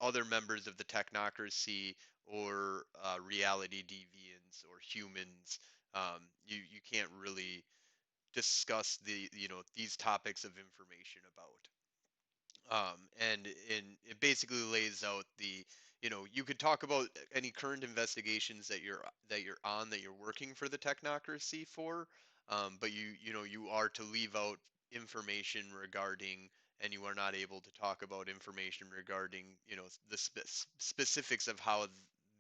other members of the technocracy or reality deviants or humans. You can't really discuss these topics of information about. And it basically lays out the, you could talk about any current investigations that you're working for the technocracy for, but you are to leave out information regarding, and you are not able to talk about information regarding, the specifics of how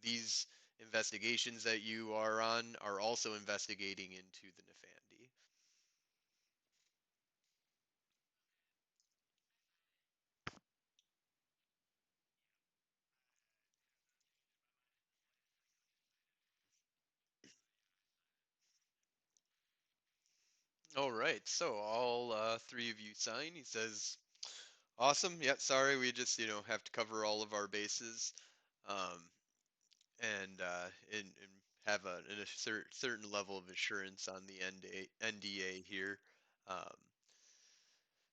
these investigations that you are on are also investigating into the Nefandi. All right, so all three of you sign. He says, "Awesome. Yeah, sorry, we just have to cover all of our bases, um, and have a certain level of assurance on the NDA here." Um,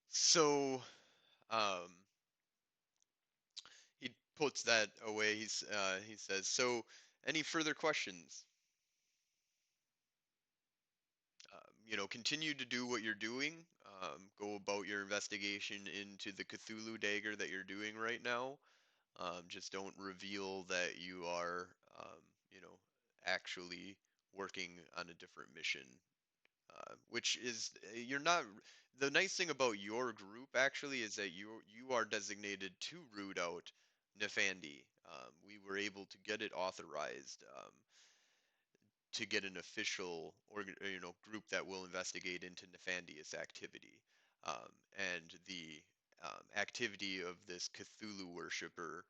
so um, he puts that away. He says, "So, any further questions? Continue to do what you're doing. Go about your investigation into the Cthulhu dagger that you're doing right now. Just don't reveal that you are, um, you know, actually working on a different mission. Which is you're not. The nice thing about your group actually is that you are designated to root out Nefandi. We were able to get it authorized. To get an official group that will investigate into Nefandius activity, and the activity of this Cthulhu worshiper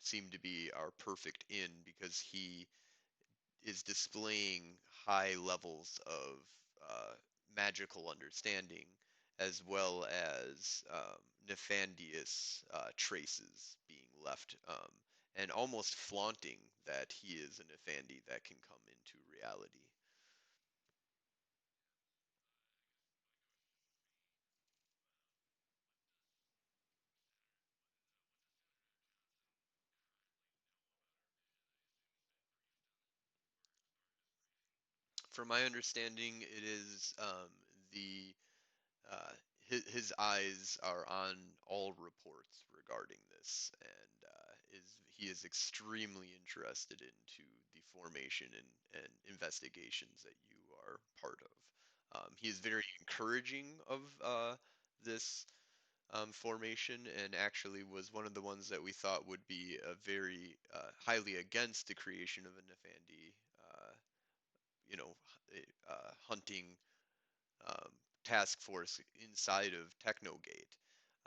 seemed to be our perfect in because he is displaying high levels of uh, magical understanding as well as Nefandius traces being left, and almost flaunting that he is a Nefandi that can come into reality. From my understanding, it is the uh, his eyes are on all reports regarding this, and he is extremely interested into the formation and investigations that you are part of. He is very encouraging of this formation, and actually was one of the ones that we thought would be a very highly against the creation of a Nefandi, uh, you know, hunting um, task force inside of Technogate.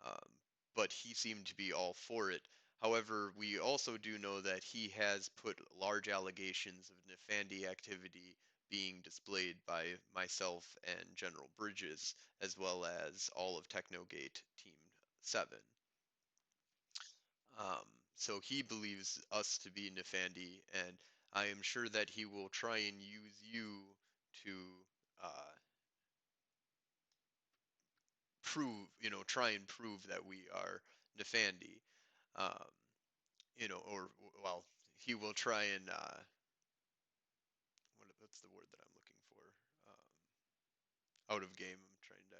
Um, but he seemed to be all for it. However, we also do know that he has put large allegations of Nefandi activity being displayed by myself and General Bridges, as well as all of Technogate Team 7. Um, so he believes us to be Nefandi, and I am sure that he will try and use you to uh, try and prove that we are Nefandi. Um, or well, he will try and what's the word that I'm looking for? Out of game. I'm trying to.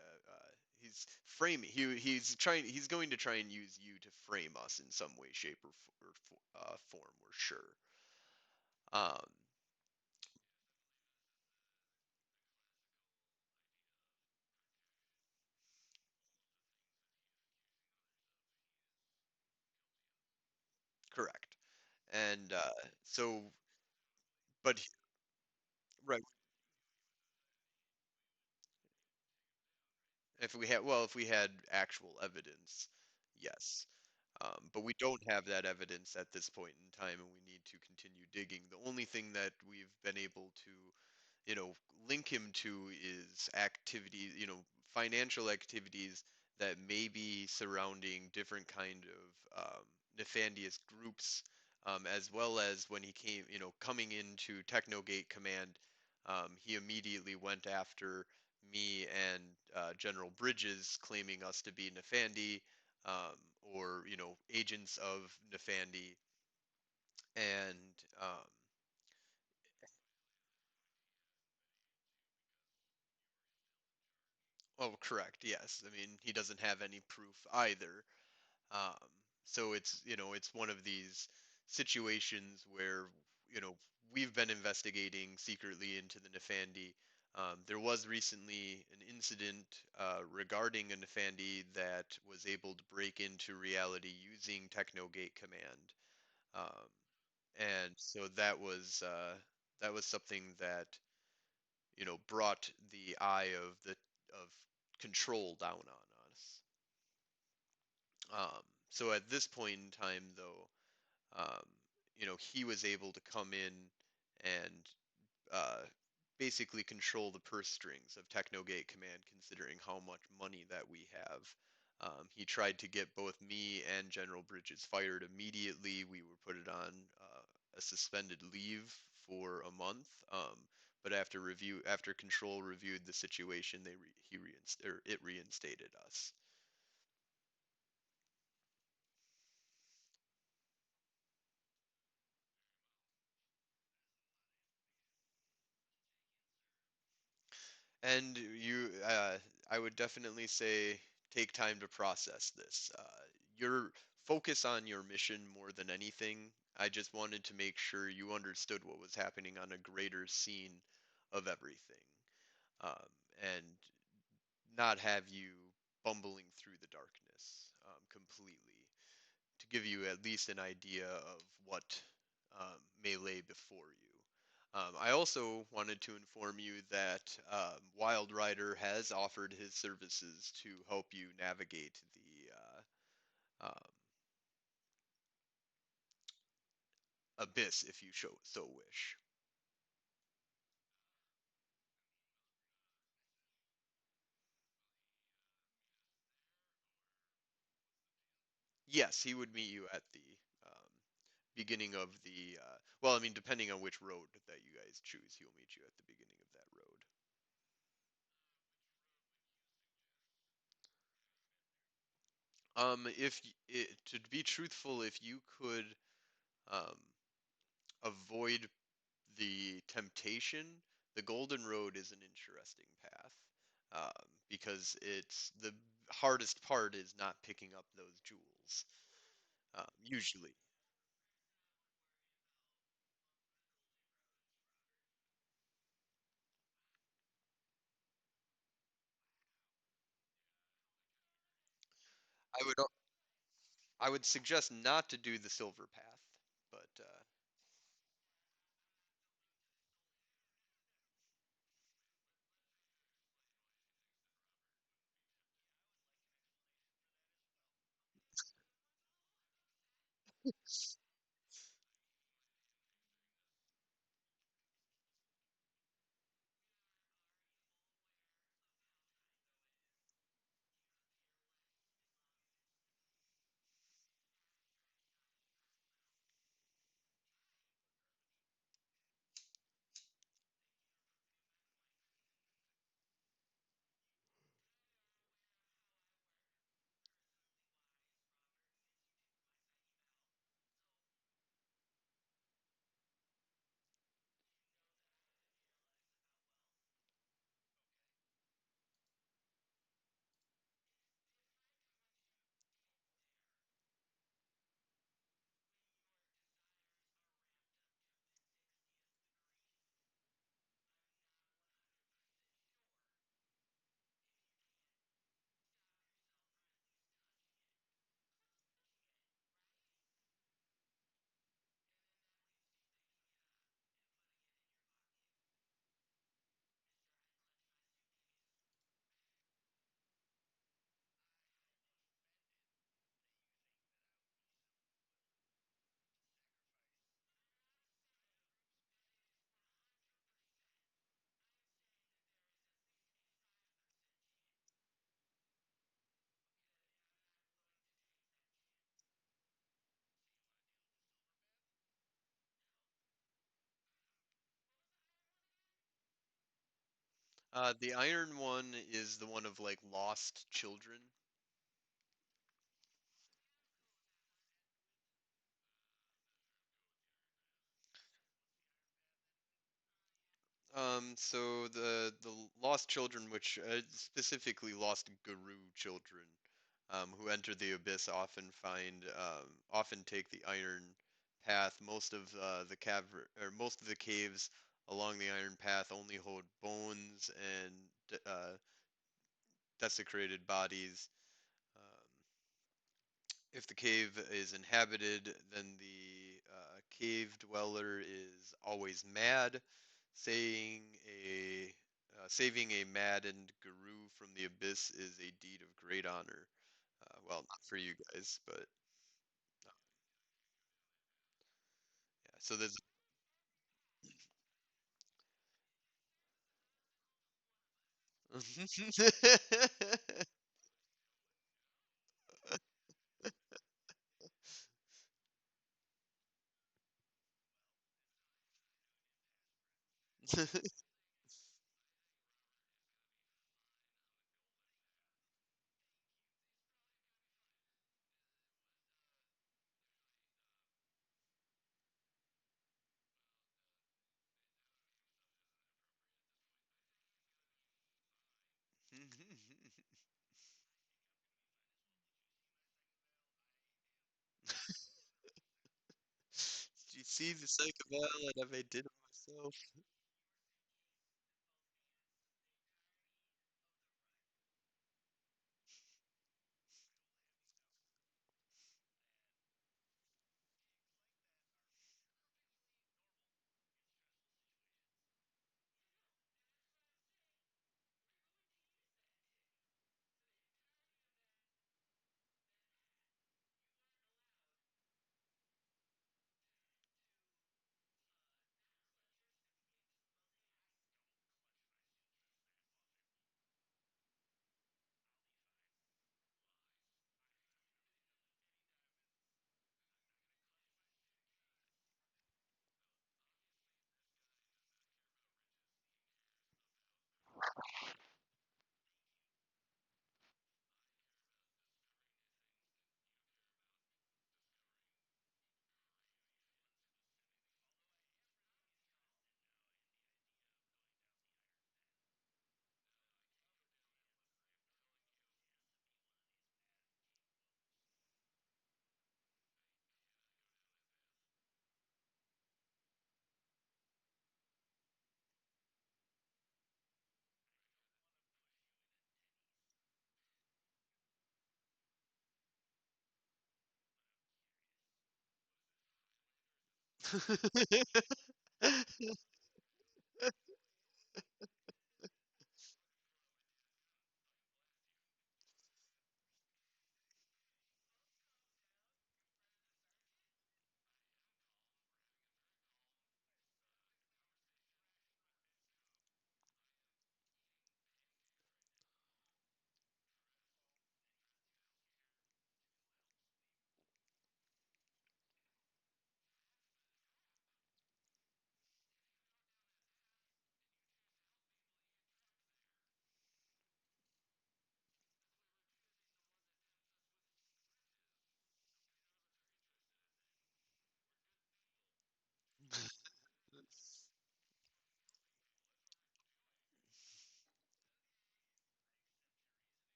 He's framing. He's going to try and use you to frame us in some way, shape, or form. We're sure. Um, Correct. And so, but right, if we had actual evidence, yes. But we don't have that evidence at this point in time, and we need to continue digging. The only thing that we've been able to, you know, link him to is activities, financial activities that may be surrounding different kind of nefarious groups, as well as when he came, coming into Technogate Command, he immediately went after me and General Bridges, claiming us to be Nefandi, or agents of Nefandi, and oh, correct, yes. I mean, he doesn't have any proof either. Um, so it's one of these situations where, you know, we've been investigating secretly into the Nefandi. There was recently an incident regarding a Nefandi that was able to break into reality using Technogate command. Um, and so that was something that, brought the eye of control down on us. So at this point in time, though, um, he was able to come in and uh, basically control the purse strings of Technogate Command, considering how much money that we have. He tried to get both me and General Bridges fired immediately. We were put it on a suspended leave for a month. But after Control reviewed the situation, it reinstated us. And I would definitely say take time to process this. Your focus on your mission more than anything. I just wanted to make sure you understood what was happening on a greater scene of everything, um, and not have you bumbling through the darkness completely to give you at least an idea of what may lay before you. I also wanted to inform you that Wild Rider has offered his services to help you navigate the abyss if you so wish. Yes, he would meet you at the beginning of well, I mean, depending on which road that you guys choose, he'll meet you at the beginning of that road. To be truthful, if you could um, avoid the temptation, the Golden Road is an interesting path because it's the hardest part is not picking up those jewels. Usually, I would I would suggest not to do the Silver Path, but the Iron one is the one of like lost children. So the lost children, which specifically lost Guru children, who enter the abyss often take the iron path. Most of the caves along the iron path only hold bones and desecrated bodies. Um, if the cave is inhabited, then the cave dweller is always mad, saying a saving a maddened guru from the abyss is a deed of great honor. Well, not for you guys, but yeah. So there's. Did you see the psychoval and have I did it myself?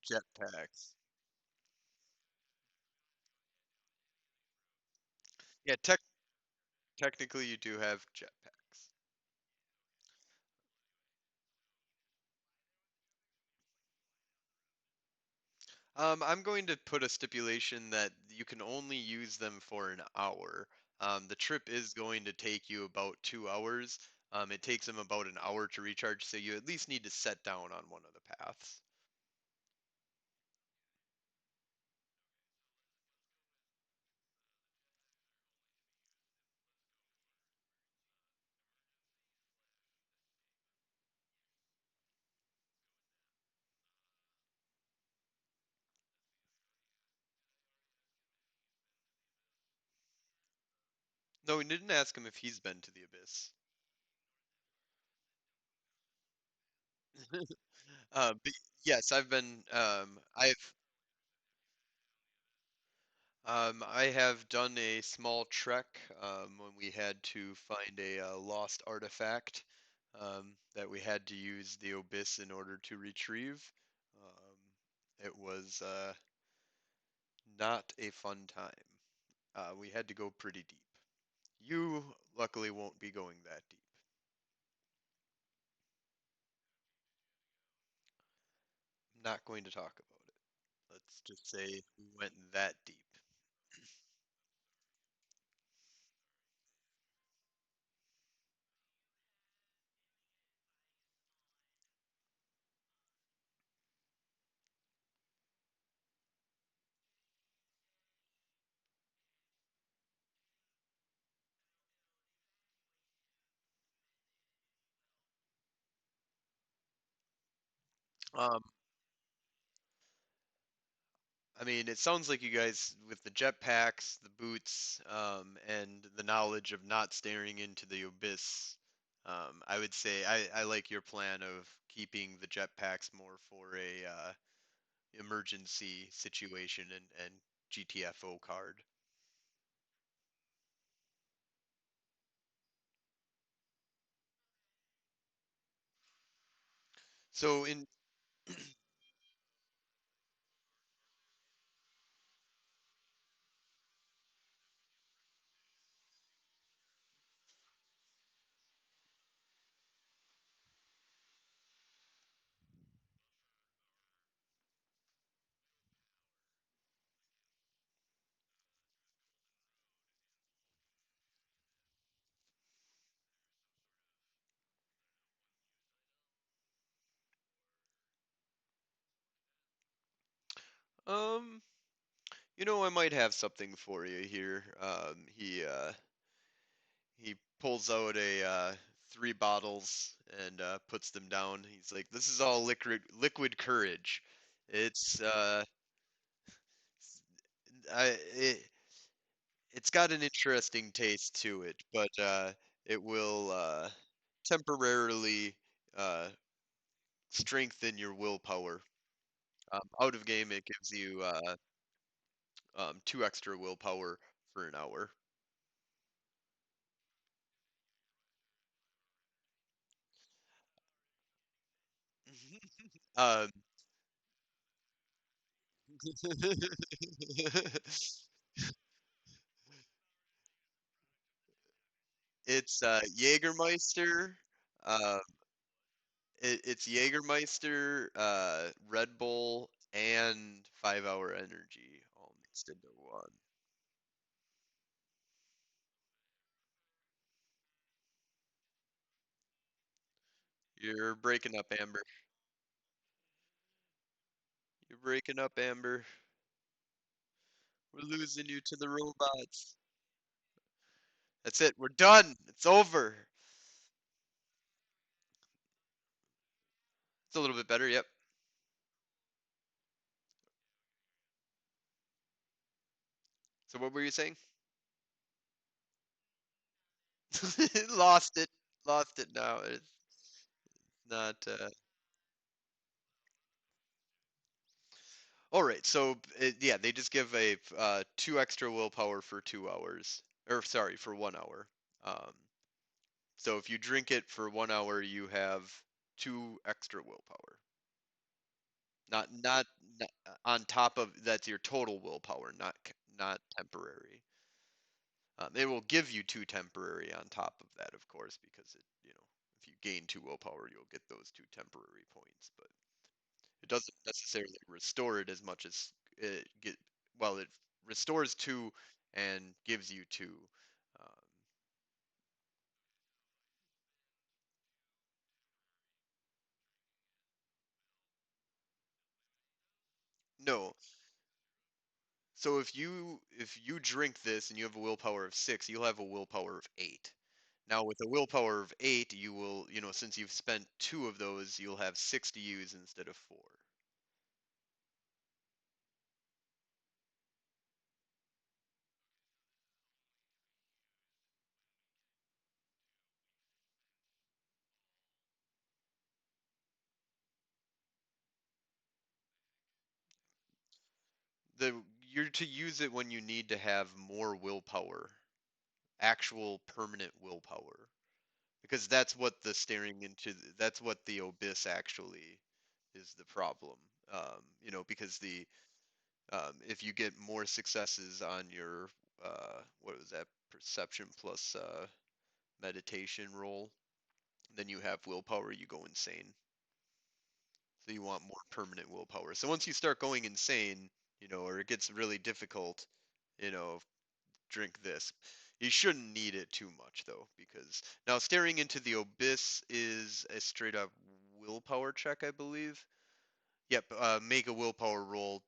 Jetpacks. Yeah, technically you do have jetpacks. I'm going to put a stipulation that you can only use them for an hour. The trip is going to take you about 2 hours. It takes them about an hour to recharge, so you at least need to set down on one of the paths. No, we didn't ask him if he's been to the abyss. But yes, I've been. I have done a small trek when we had to find a lost artifact that we had to use the abyss in order to retrieve. It was not a fun time. We had to go pretty deep. You luckily won't be going that deep. I'm not going to talk about it. Let's just say we went that deep. Um, I mean, it sounds like you guys, with the jetpacks, the boots, and the knowledge of not staring into the abyss, I would say I like your plan of keeping the jetpacks more for a emergency situation and GTFO card. So in um, I might have something for you here. He pulls out a three bottles and puts them down. He's like, "This is all liquid courage. It's I it's got an interesting taste to it, but it will temporarily uh, strengthen your willpower. Out of game, it gives you two extra willpower for an hour. um, it's Jägermeister. Uh, it's Jägermeister, Red Bull, and 5 Hour Energy all mixed into one. You're breaking up, Amber. You're breaking up, Amber. We're losing you to the robots. That's it. We're done. It's over. It's a little bit better. Yep. So what were you saying? Lost it. Lost it now. It's not. All right. So yeah, they just give a two extra willpower for 2 hours, or sorry, for 1 hour. Um, so if you drink it for 1 hour, you have two extra willpower. Not on top of that's your total willpower, not temporary. It will give you two temporary on top of that, of course, because if you gain two willpower, you'll get those two temporary points. But it doesn't necessarily restore it as much as it get. Well, it restores two and gives you two. Um, no, so if you drink this and you have a willpower of 6, you'll have a willpower of 8. Now with a willpower of 8, you will, since you've spent two of those, you'll have 6 to use instead of 4. the you're to use it when you need to have more willpower, actual permanent willpower, because that's what the staring into that's what the abyss actually is the problem. Because the if you get more successes on your what was that, perception plus meditation roll, then you have willpower, you go insane. So you want more permanent willpower. So once you start going insane, or it gets really difficult, you know, drink this. You shouldn't need it too much though, because now staring into the abyss is a straight up willpower check, I believe. Yep, make a willpower roll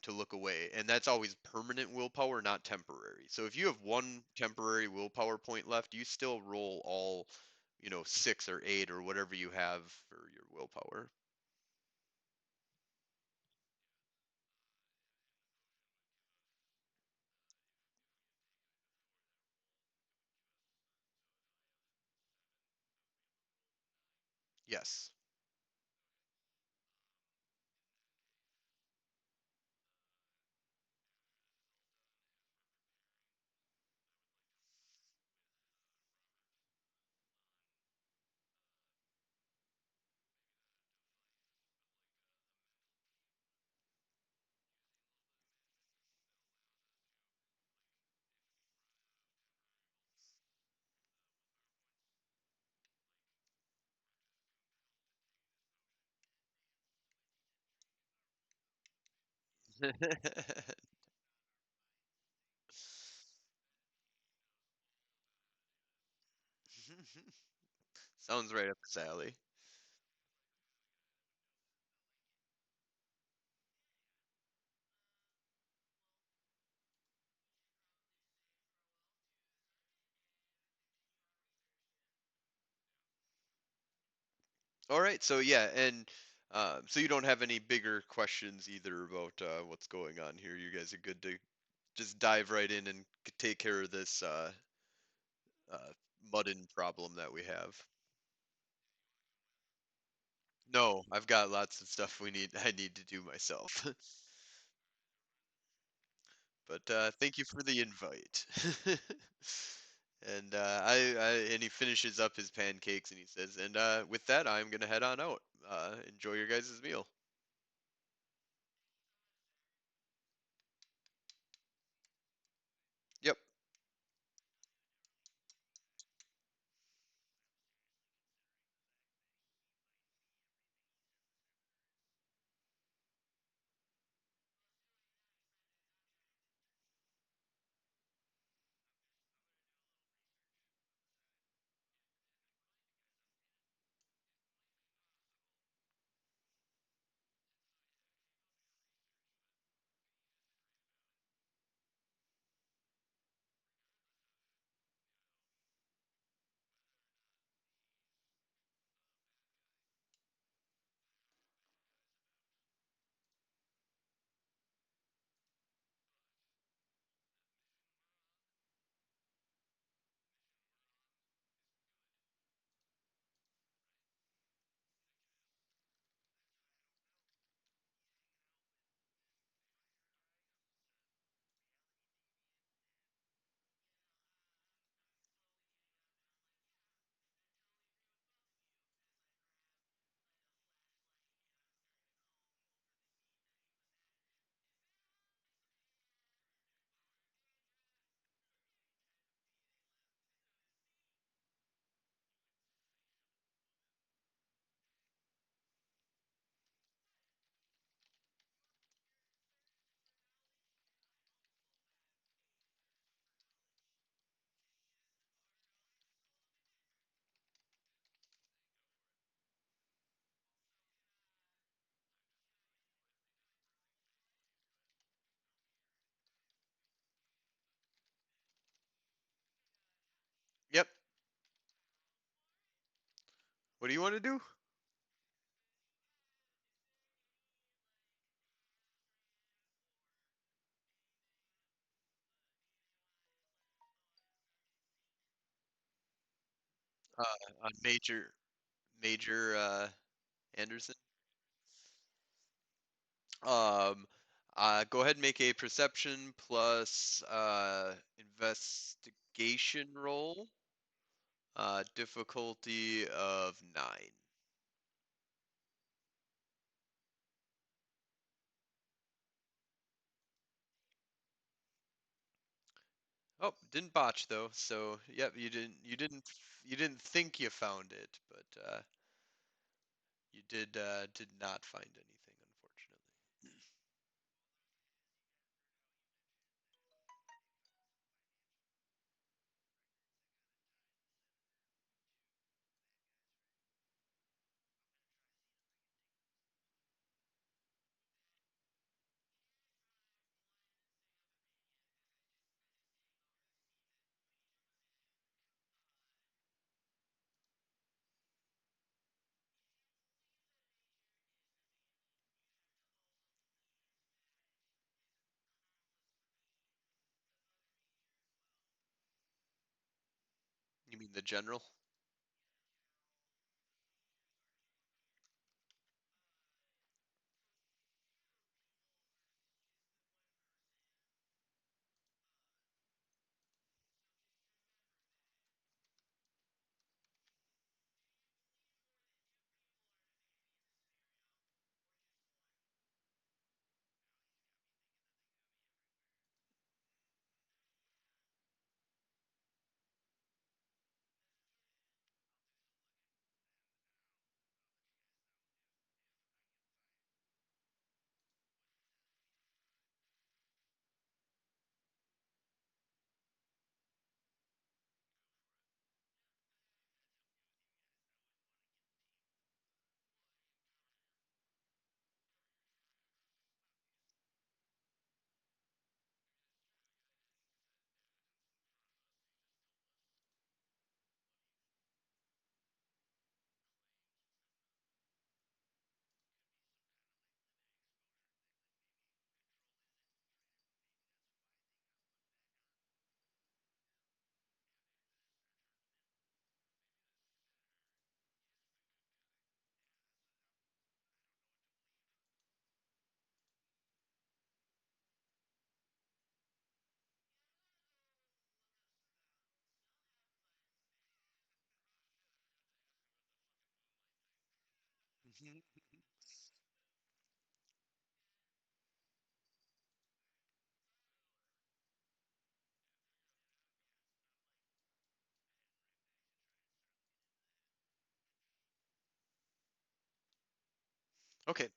to look away, and that's always permanent willpower, not temporary. So if you have one temporary willpower point left, you still roll all, 6 or 8 or whatever you have for your willpower. Yes. Sounds right up his alley. All right, so yeah, and so you don't have any bigger questions either about what's going on here. You guys are good to just dive right in and take care of this uh, mudden problem that we have. No, I've got lots of stuff I need to do myself. But thank you for the invite. And and he finishes up his pancakes and he says, and with that, I'm gonna head on out. Enjoy your guys' meal. Yep. Yep. What do you want to do? On Major Anderson. Um, Go ahead and make a perception plus investigation roll. Difficulty of 9. Oh, didn't botch though. So, yep, you didn't think you found it, but you did not find anything, unfortunately. You mean the general? Okay.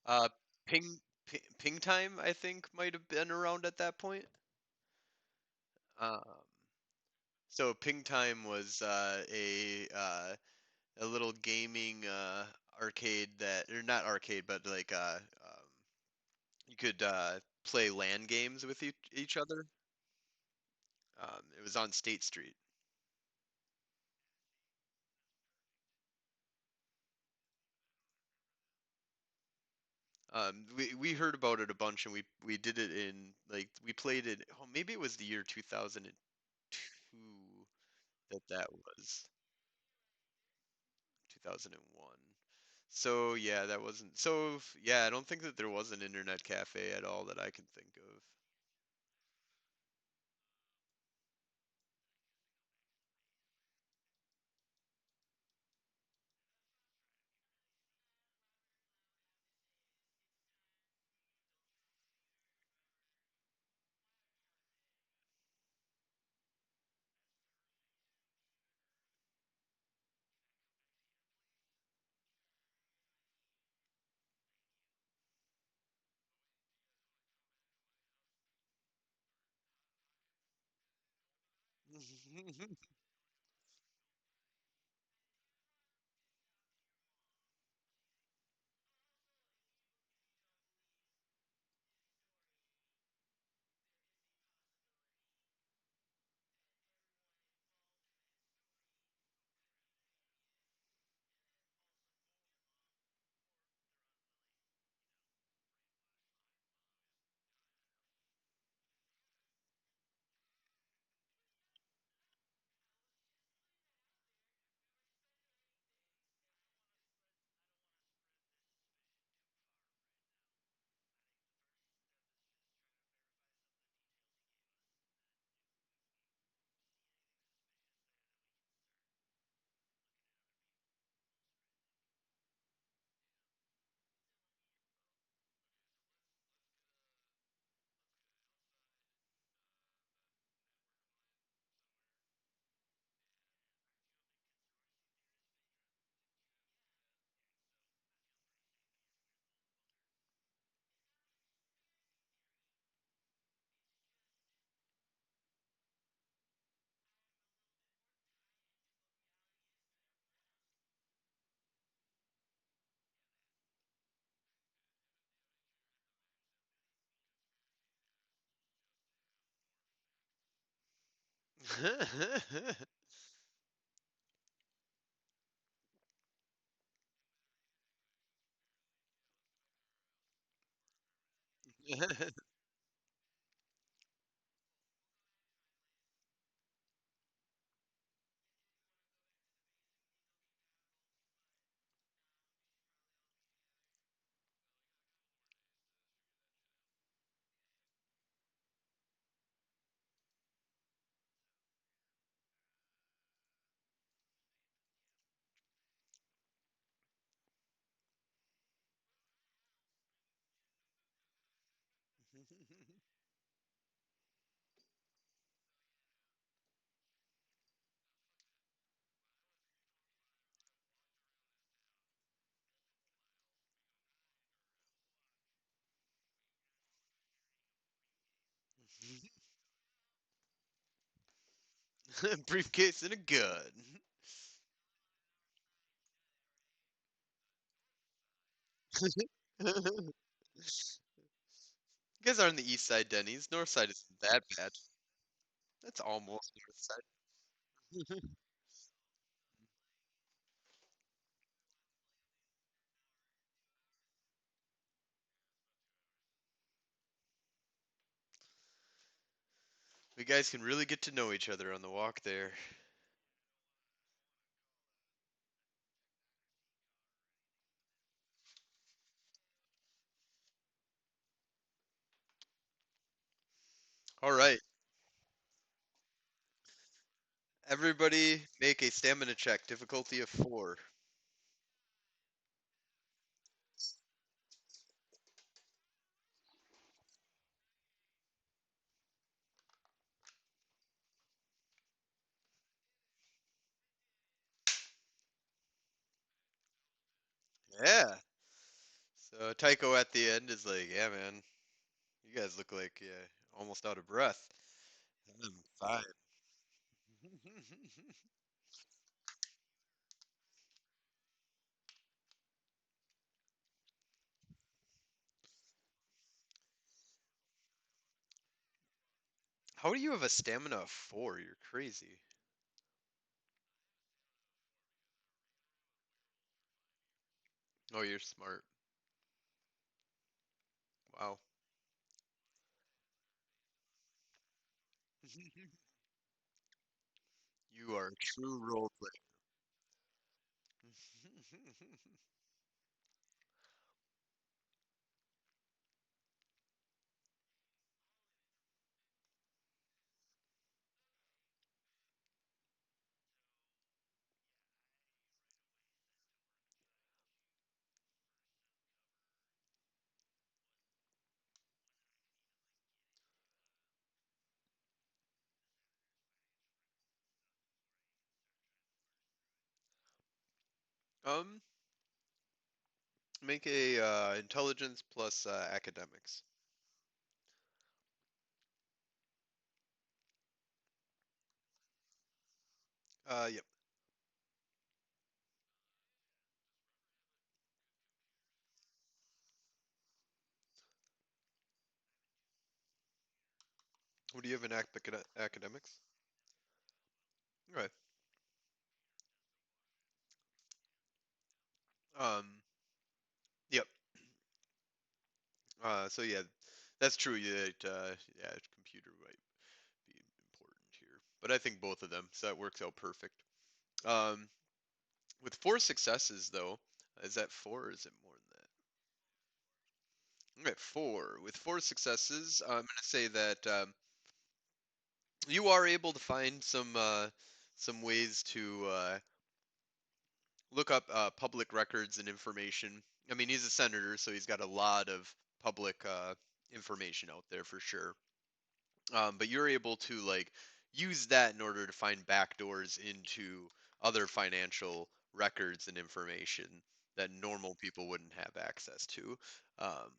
Uh, ping time, I think, might have been around at that point. Um, so ping time was a little gaming arcade that, or not arcade, but like you could play LAN games with each other. It was on State Street. We heard about it a bunch, and we did it in, like, we played it. Oh, maybe it was the year 2002 that was 2001. So yeah, that wasn't so. Yeah, I don't think that there was an internet cafe at all that I can think of. Briefcase and a gun. You guys are on the east side, Denny's. North side isn't that bad. That's almost north side. You guys can really get to know each other on the walk there. All right, everybody, make a stamina check. Difficulty of 4. Yeah. So Tycho at the end is like, "Yeah, man, you guys look like almost out of breath." I'm fine. How do you have a stamina of 4? You're crazy. Oh, you're smart. Wow. You are a true role player. Um, make a intelligence plus academics. Yep. What do you have in academics? Okay. Um, yep. So yeah, that's true. Yeah, computer might be important here, but I think both of them, so that works out perfect. Um, with 4 successes though, is that 4 or is it more than that? Okay, 4. With 4 successes, I'm gonna say that you are able to find some ways to look up public records and information. I mean, he's a senator, so he's got a lot of public information out there for sure. But you're able to like use that in order to find backdoors into other financial records and information that normal people wouldn't have access to. Um,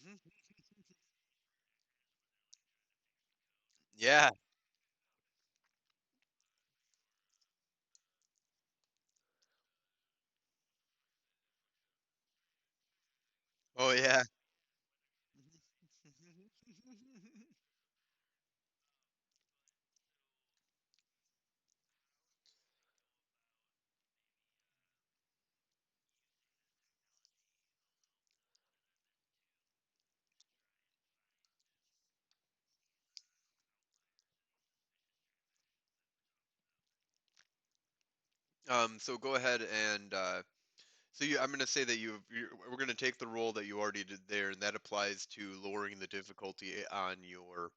Mhm. Yeah. Oh yeah. So go ahead and so I'm going to say that we're going to take the roll that you already did there, and that applies to lowering the difficulty on your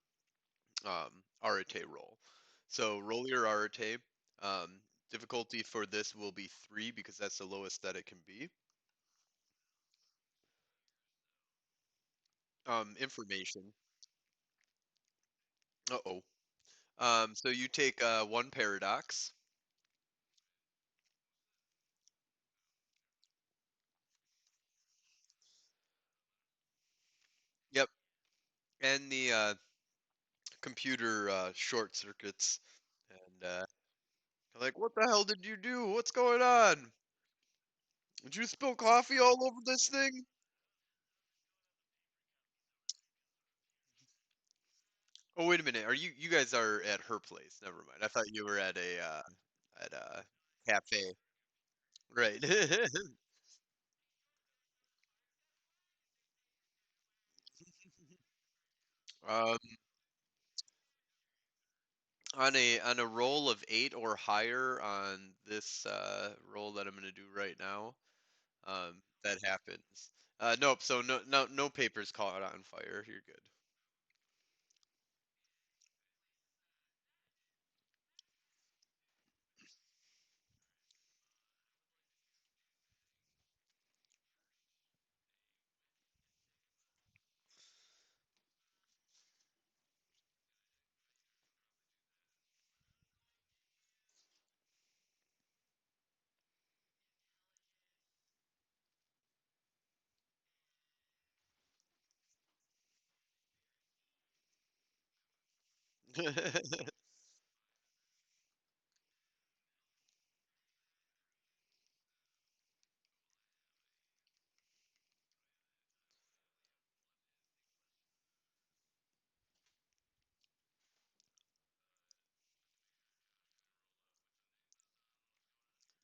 Arate roll. So roll your Arate. Um, Difficulty for this will be 3 because that's the lowest that it can be. Information. Uh-oh. So you take 1 paradox. Yep. And the computer short circuits. And like, what the hell did you do? What's going on? Did you spill coffee all over this thing? Oh, wait a minute. You guys are at her place? Never mind. I thought you were at a cafe. Right. um, on a roll of 8 or higher on this roll that I'm gonna do right now, that happens. Nope. So no papers caught on fire. You're good.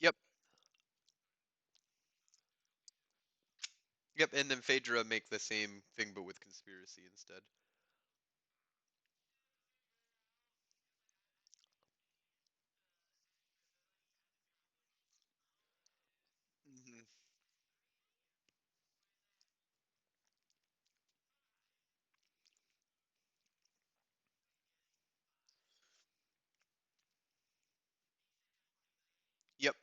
Yep. Yep. And then Phaedra make the same thing but with conspiracy instead. Hmm. Yep.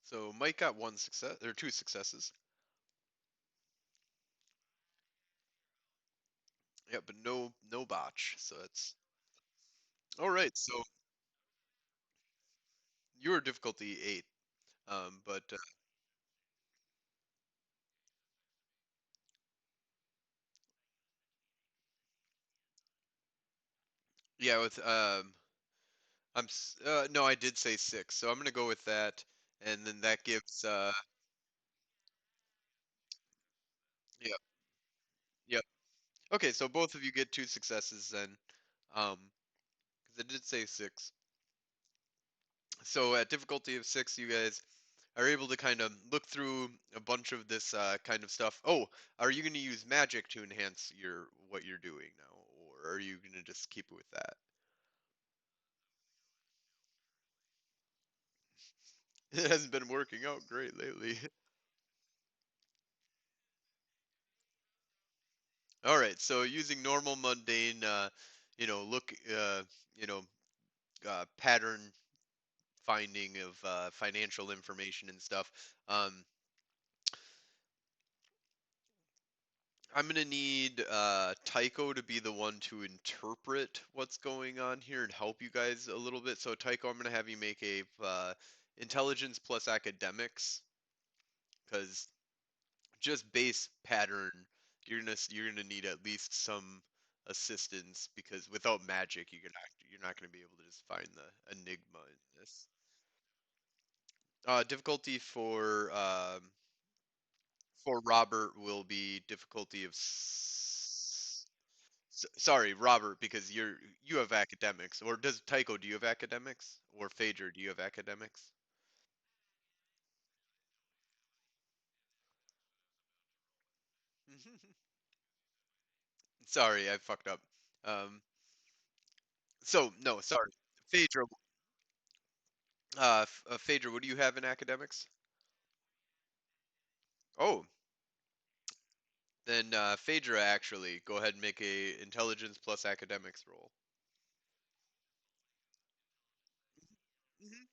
So Mike got 1 success or 2 successes. Yep, but no botch. So that's all right. So you were difficulty 8. But yeah, with no, I did say 6, so I'm gonna go with that, and then that gives yep, yep. Okay, so both of you get 2 successes then, because I did say 6. So at difficulty of 6, you guys are able to kind of look through a bunch of this kind of stuff. Oh, are you gonna use magic to enhance your what you're doing now, or are you gonna just keep it with that? It hasn't been working out great lately. All right, so using normal mundane, look, you know, pattern finding of financial information and stuff. Um, I'm gonna need Tycho to be the one to interpret what's going on here and help you guys a little bit. So Tycho, I'm gonna have you make a intelligence plus academics because just base pattern, you're gonna need at least some assistance because without magic, you're not gonna be able to just find the enigma in this. Difficulty for Robert will be difficulty of sorry, Robert, because you have academics, or does Tycho, do you have academics, or Phaedra, do you have academics? Sorry, I fucked up. Um, so no, sorry, Phaedra. Phaedra, what do you have in academics? Oh, then Phaedra, actually, go ahead and make a intelligence plus academics roll. Mhm.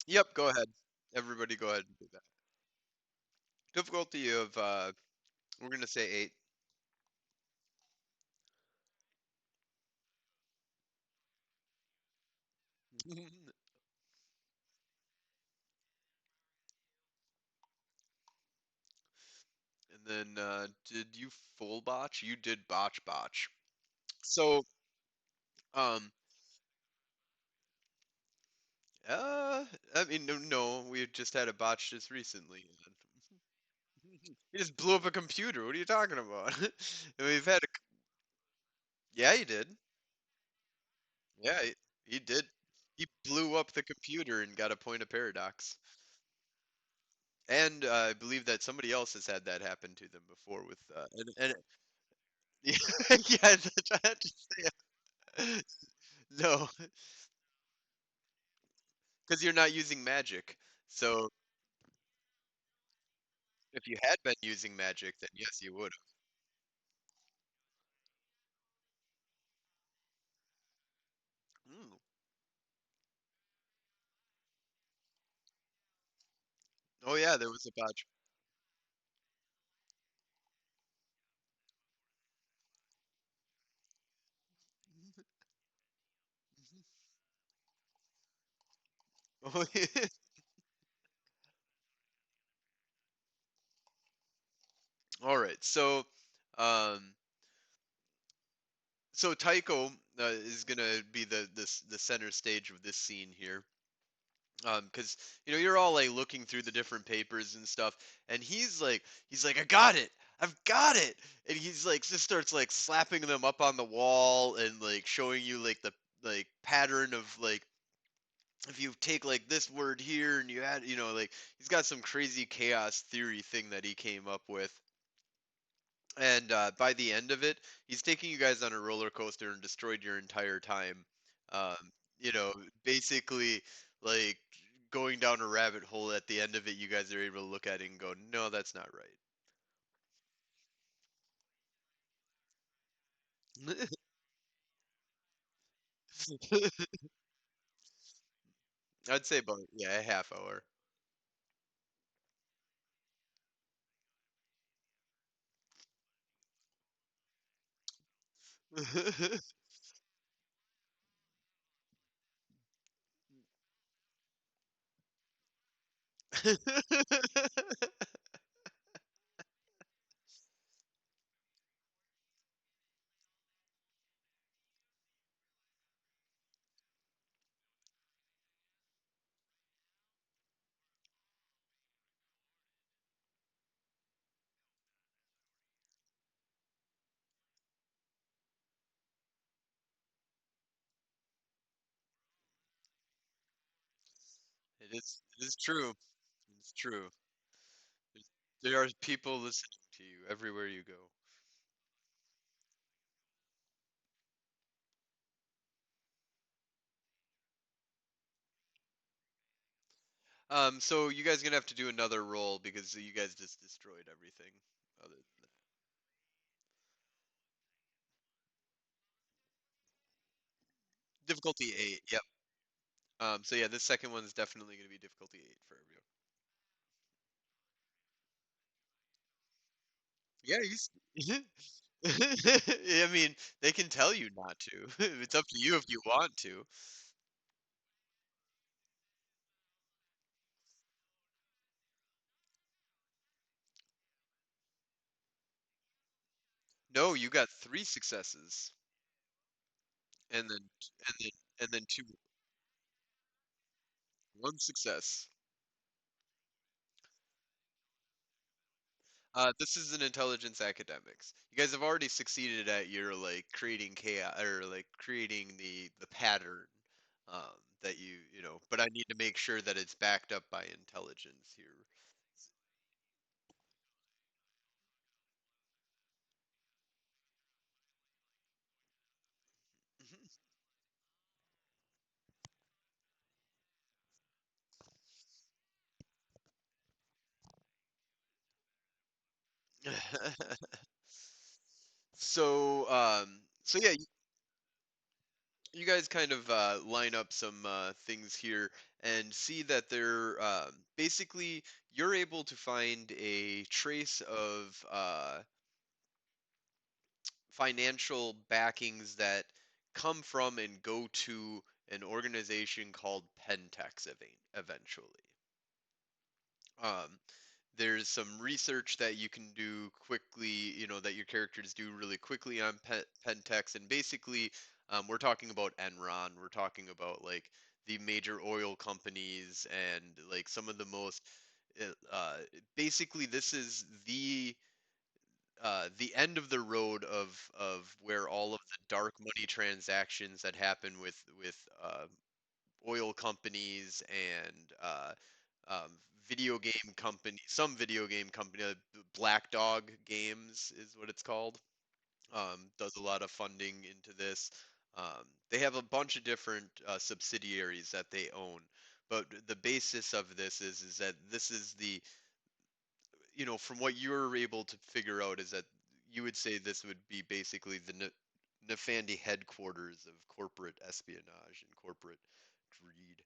Yep, go ahead. Everybody, go ahead and do that. Difficulty of we're gonna say 8. And then did you full botch? You did botch. So um uh I mean, no, we just had a botch just recently. He just blew up a computer. What are you talking about? And we've had a yeah, he did. Yeah, he did. He blew up the computer and got a point of paradox. And I believe that somebody else has had that happen to them before with and yeah, yeah, I had to say it. No, because you're not using magic. So if you had been using magic, then yes, you would have. Mm. Oh yeah, there was a botch. Oh, yeah. All right, um, so Taiko is gonna be the center stage of this scene here. Because you're all like looking through the different papers and stuff, and he's like, I've got it, and he's like just starts like slapping them up on the wall and like showing you like the like pattern of like if you take like this word here and you add, like he's got some crazy chaos theory thing that he came up with. And by the end of it, he's taking you guys on a roller coaster and destroyed your entire time. Um, basically, like going down a rabbit hole at the end of it, you guys are able to look at it and go, no, that's not right. I'd say about, yeah, a half hour. It is true. It's true. There are people listening to you everywhere you go. So you guys gonna have to do another roll because you guys just destroyed everything. Other than that. Difficulty 8. Yep. So yeah, this second one's definitely gonna be difficulty 8 for everyone. Yeah, I mean, they can tell you not to. It's up to you if you want to. No, you got three successes, and then and then two one success. This is an intelligence academics. You guys have already succeeded at your like creating chaos or like creating the pattern that you know. But I need to make sure that it's backed up by intelligence here. So yeah, you guys kind of line up some things here and see that they're basically you're able to find a trace of financial backings that come from and go to an organization called Pentex eventually. Um, there's some research that you can do quickly, you know, that your characters do really quickly on Pentex, and basically, we're talking about Enron, we're talking about like the major oil companies and like some of the most, basically, this is the end of the road of where all of the dark money transactions that happen with oil companies and um, video game company, some video game company, Black Dog Games is what it's called. Does a lot of funding into this. They have a bunch of different subsidiaries that they own, but the basis of this is that this is the, you know, from what you're able to figure out, is that you would say this would be basically the Nefandi headquarters of corporate espionage and corporate greed.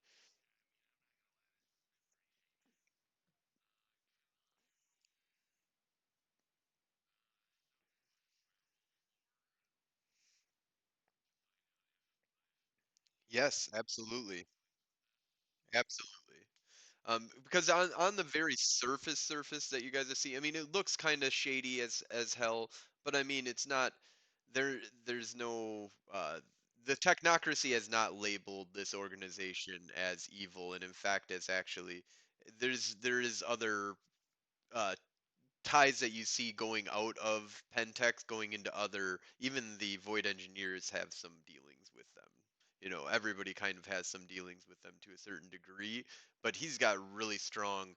Yes, absolutely. Absolutely. Because on the very surface that you guys are seeing, I mean, it looks kind of shady as hell, but I mean, it's not there. There's no the technocracy has not labeled this organization as evil, and in fact, it's actually there is other uh, ties that you see going out of Pentex, going into other, even the Void Engineers have some dealings with them. You know, everybody kind of has some dealings with them to a certain degree, but he's got really strong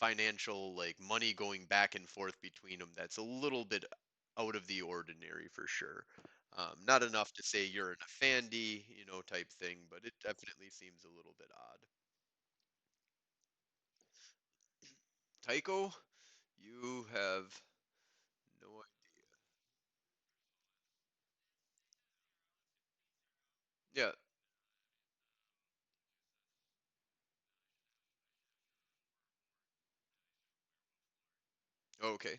financial, like money going back and forth between them that's a little bit out of the ordinary for sure. Not enough to say you're an Afandi, you know, type thing, but it definitely seems a little bit odd. Tycho, you have no idea. Yeah, okay.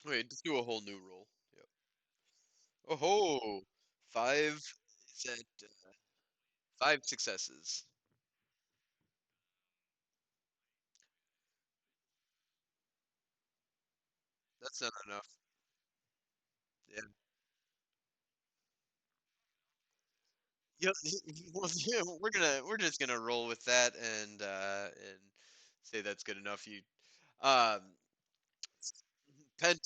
Wait, just do a whole new roll. Yep. Oh ho! Five is that five successes. That's not enough. Yeah. Yep. Well, yeah, we're just gonna roll with that and say that's good enough. You um pen.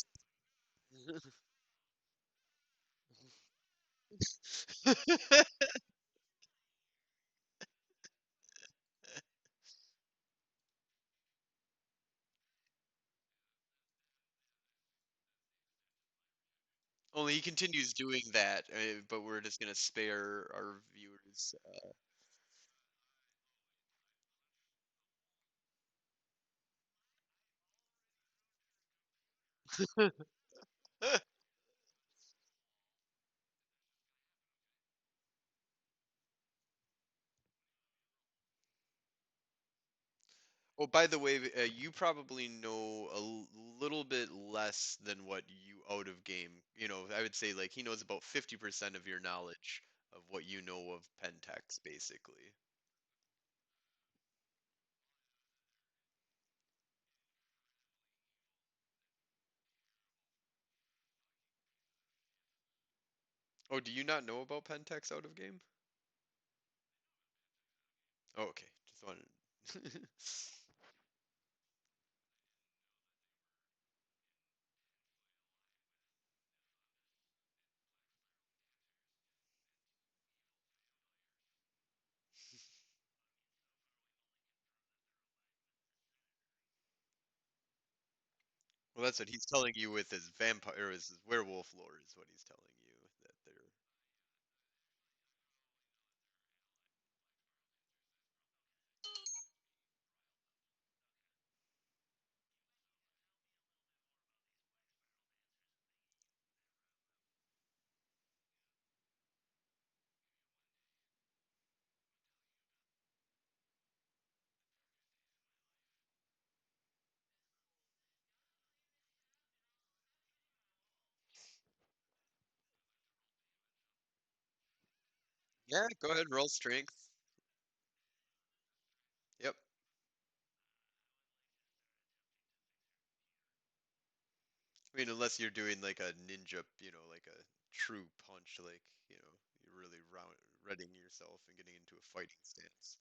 Only he continues doing that, but we're just gonna spare our viewers. Oh, by the way, you probably know a little bit less than what you out of game. You know, I would say like he knows about 50% of your knowledge of what you know of Pentex, basically. Oh, do you not know about Pentex out of game? Oh, okay. Just wanted. Well, that's what he's telling you with his vampire or his werewolf lore is what he's telling you that they're. Yeah, go ahead, roll strength. Yep. I mean, unless you're doing like a ninja, like a true punch, like, you're really readying yourself and getting into a fighting stance.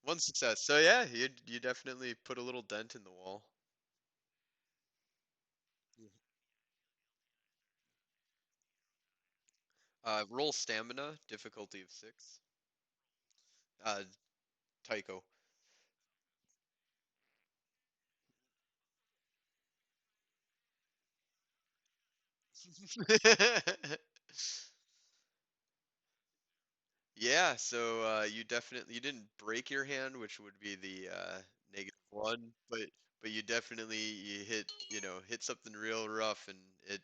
One success. So yeah, you definitely put a little dent in the wall. Mhm. Roll stamina, difficulty of 6. Uh, Tycho. Yeah, so you didn't break your hand, which would be the -1, but you hit something real rough and it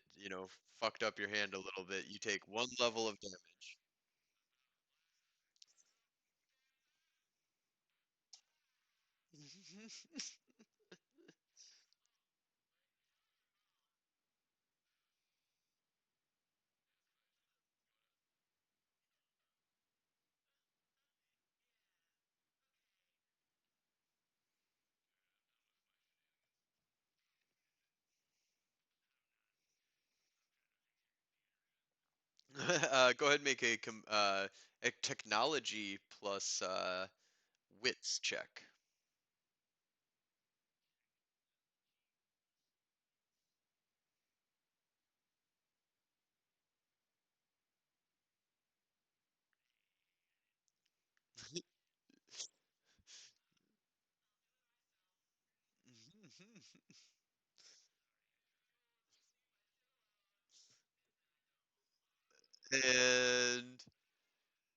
fucked up your hand a little bit. You take 1 level of damage. Go ahead and make a technology plus wits check. And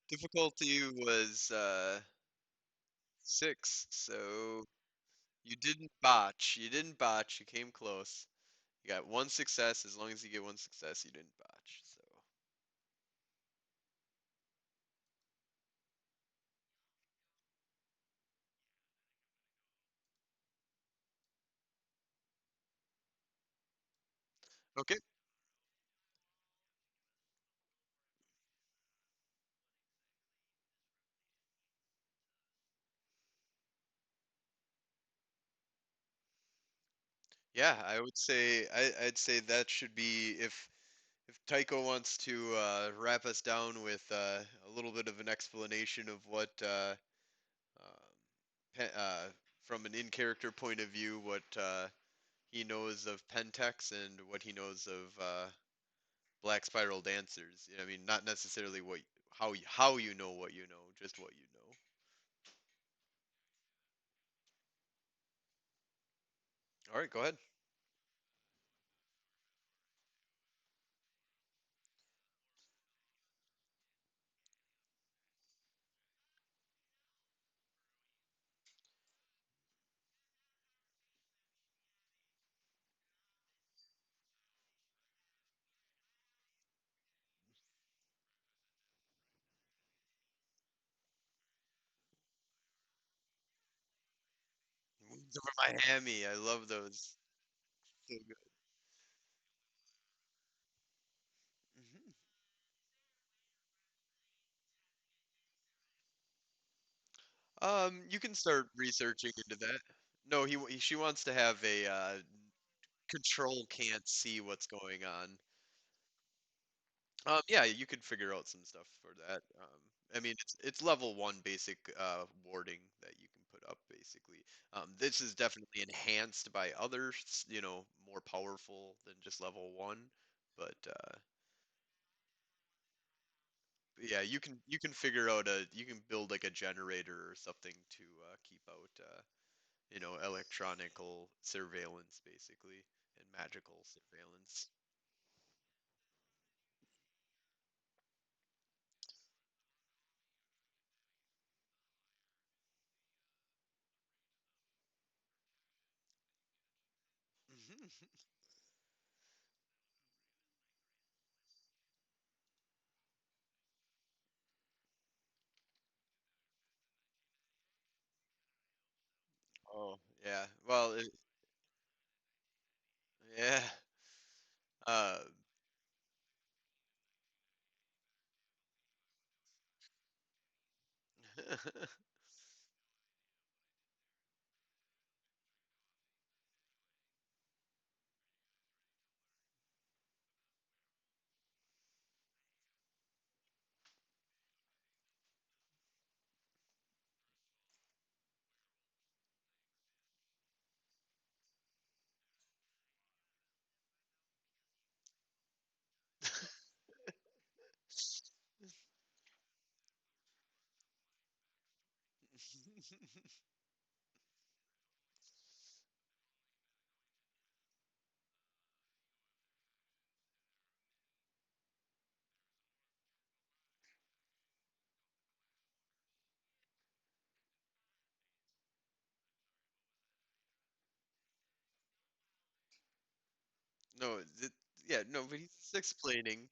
difficulty was 6, so you didn't botch. You didn't botch. You came close. You got one success. As long as you get one success, you didn't botch. So okay. Yeah, I'd say that should be if Tycho wants to wrap us down with a little bit of an explanation of what um, from an in-character point of view, what he knows of Pentex and what he knows of Black Spiral Dancers. I mean, not necessarily how you know what you know, just what you know. All right, go ahead. For Miami, I love those. So good. Mhm. You can start researching into that. No, she wants to have a control can't see what's going on. Yeah, you could figure out some stuff for that. I mean, it's level one basic warding that you can put up basically. This is definitely enhanced by others, more powerful than just level one. But yeah, you can figure out you can build like a generator or something to keep out electronical surveillance basically and magical surveillance. Oh, yeah. Well, yeah. Uh, no, yeah, no, but he's explaining.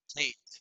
Taint.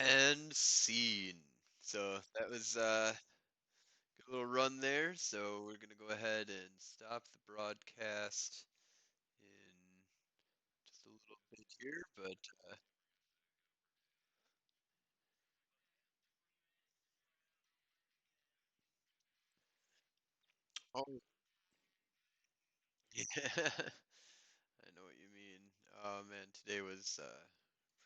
And scene. So that was good little run there. So we're gonna go ahead and stop the broadcast in just a little bit here, but oh yeah, I know what you mean. Oh man, today was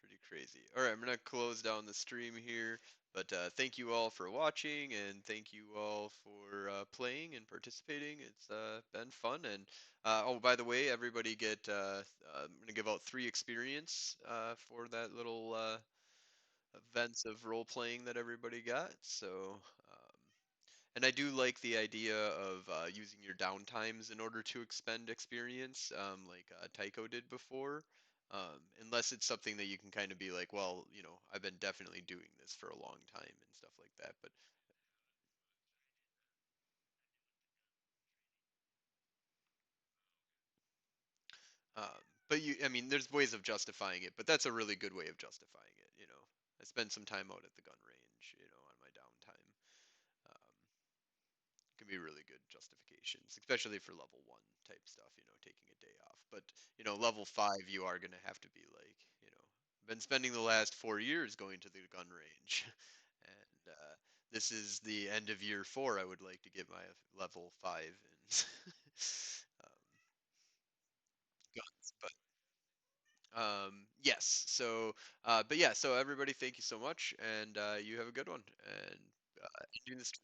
pretty crazy. All right, I'm gonna close down the stream here, but thank you all for watching, and thank you all for playing and participating. It's been fun, and oh, by the way, everybody get I'm gonna give out 3 experience for that little events of role playing that everybody got. So. And I do like the idea of using your downtimes in order to expend experience, like Tycho did before. Unless it's something that you can kind of be like, well, I've been definitely doing this for a long time and stuff like that. Um, but I mean, there's ways of justifying it, but that's a really good way of justifying it. I spend some time out at the gun range, on my downtime. Um, can be really good justifications, especially for level 1 type stuff, taking a day off. But, level 5, you are going to have to be like, been spending the last 4 years going to the gun range. And this is the end of year 4. I would like to get my level 5 in um, guns. Yes. But yeah, so everybody, thank you so much. And you have a good one. And ending the stream.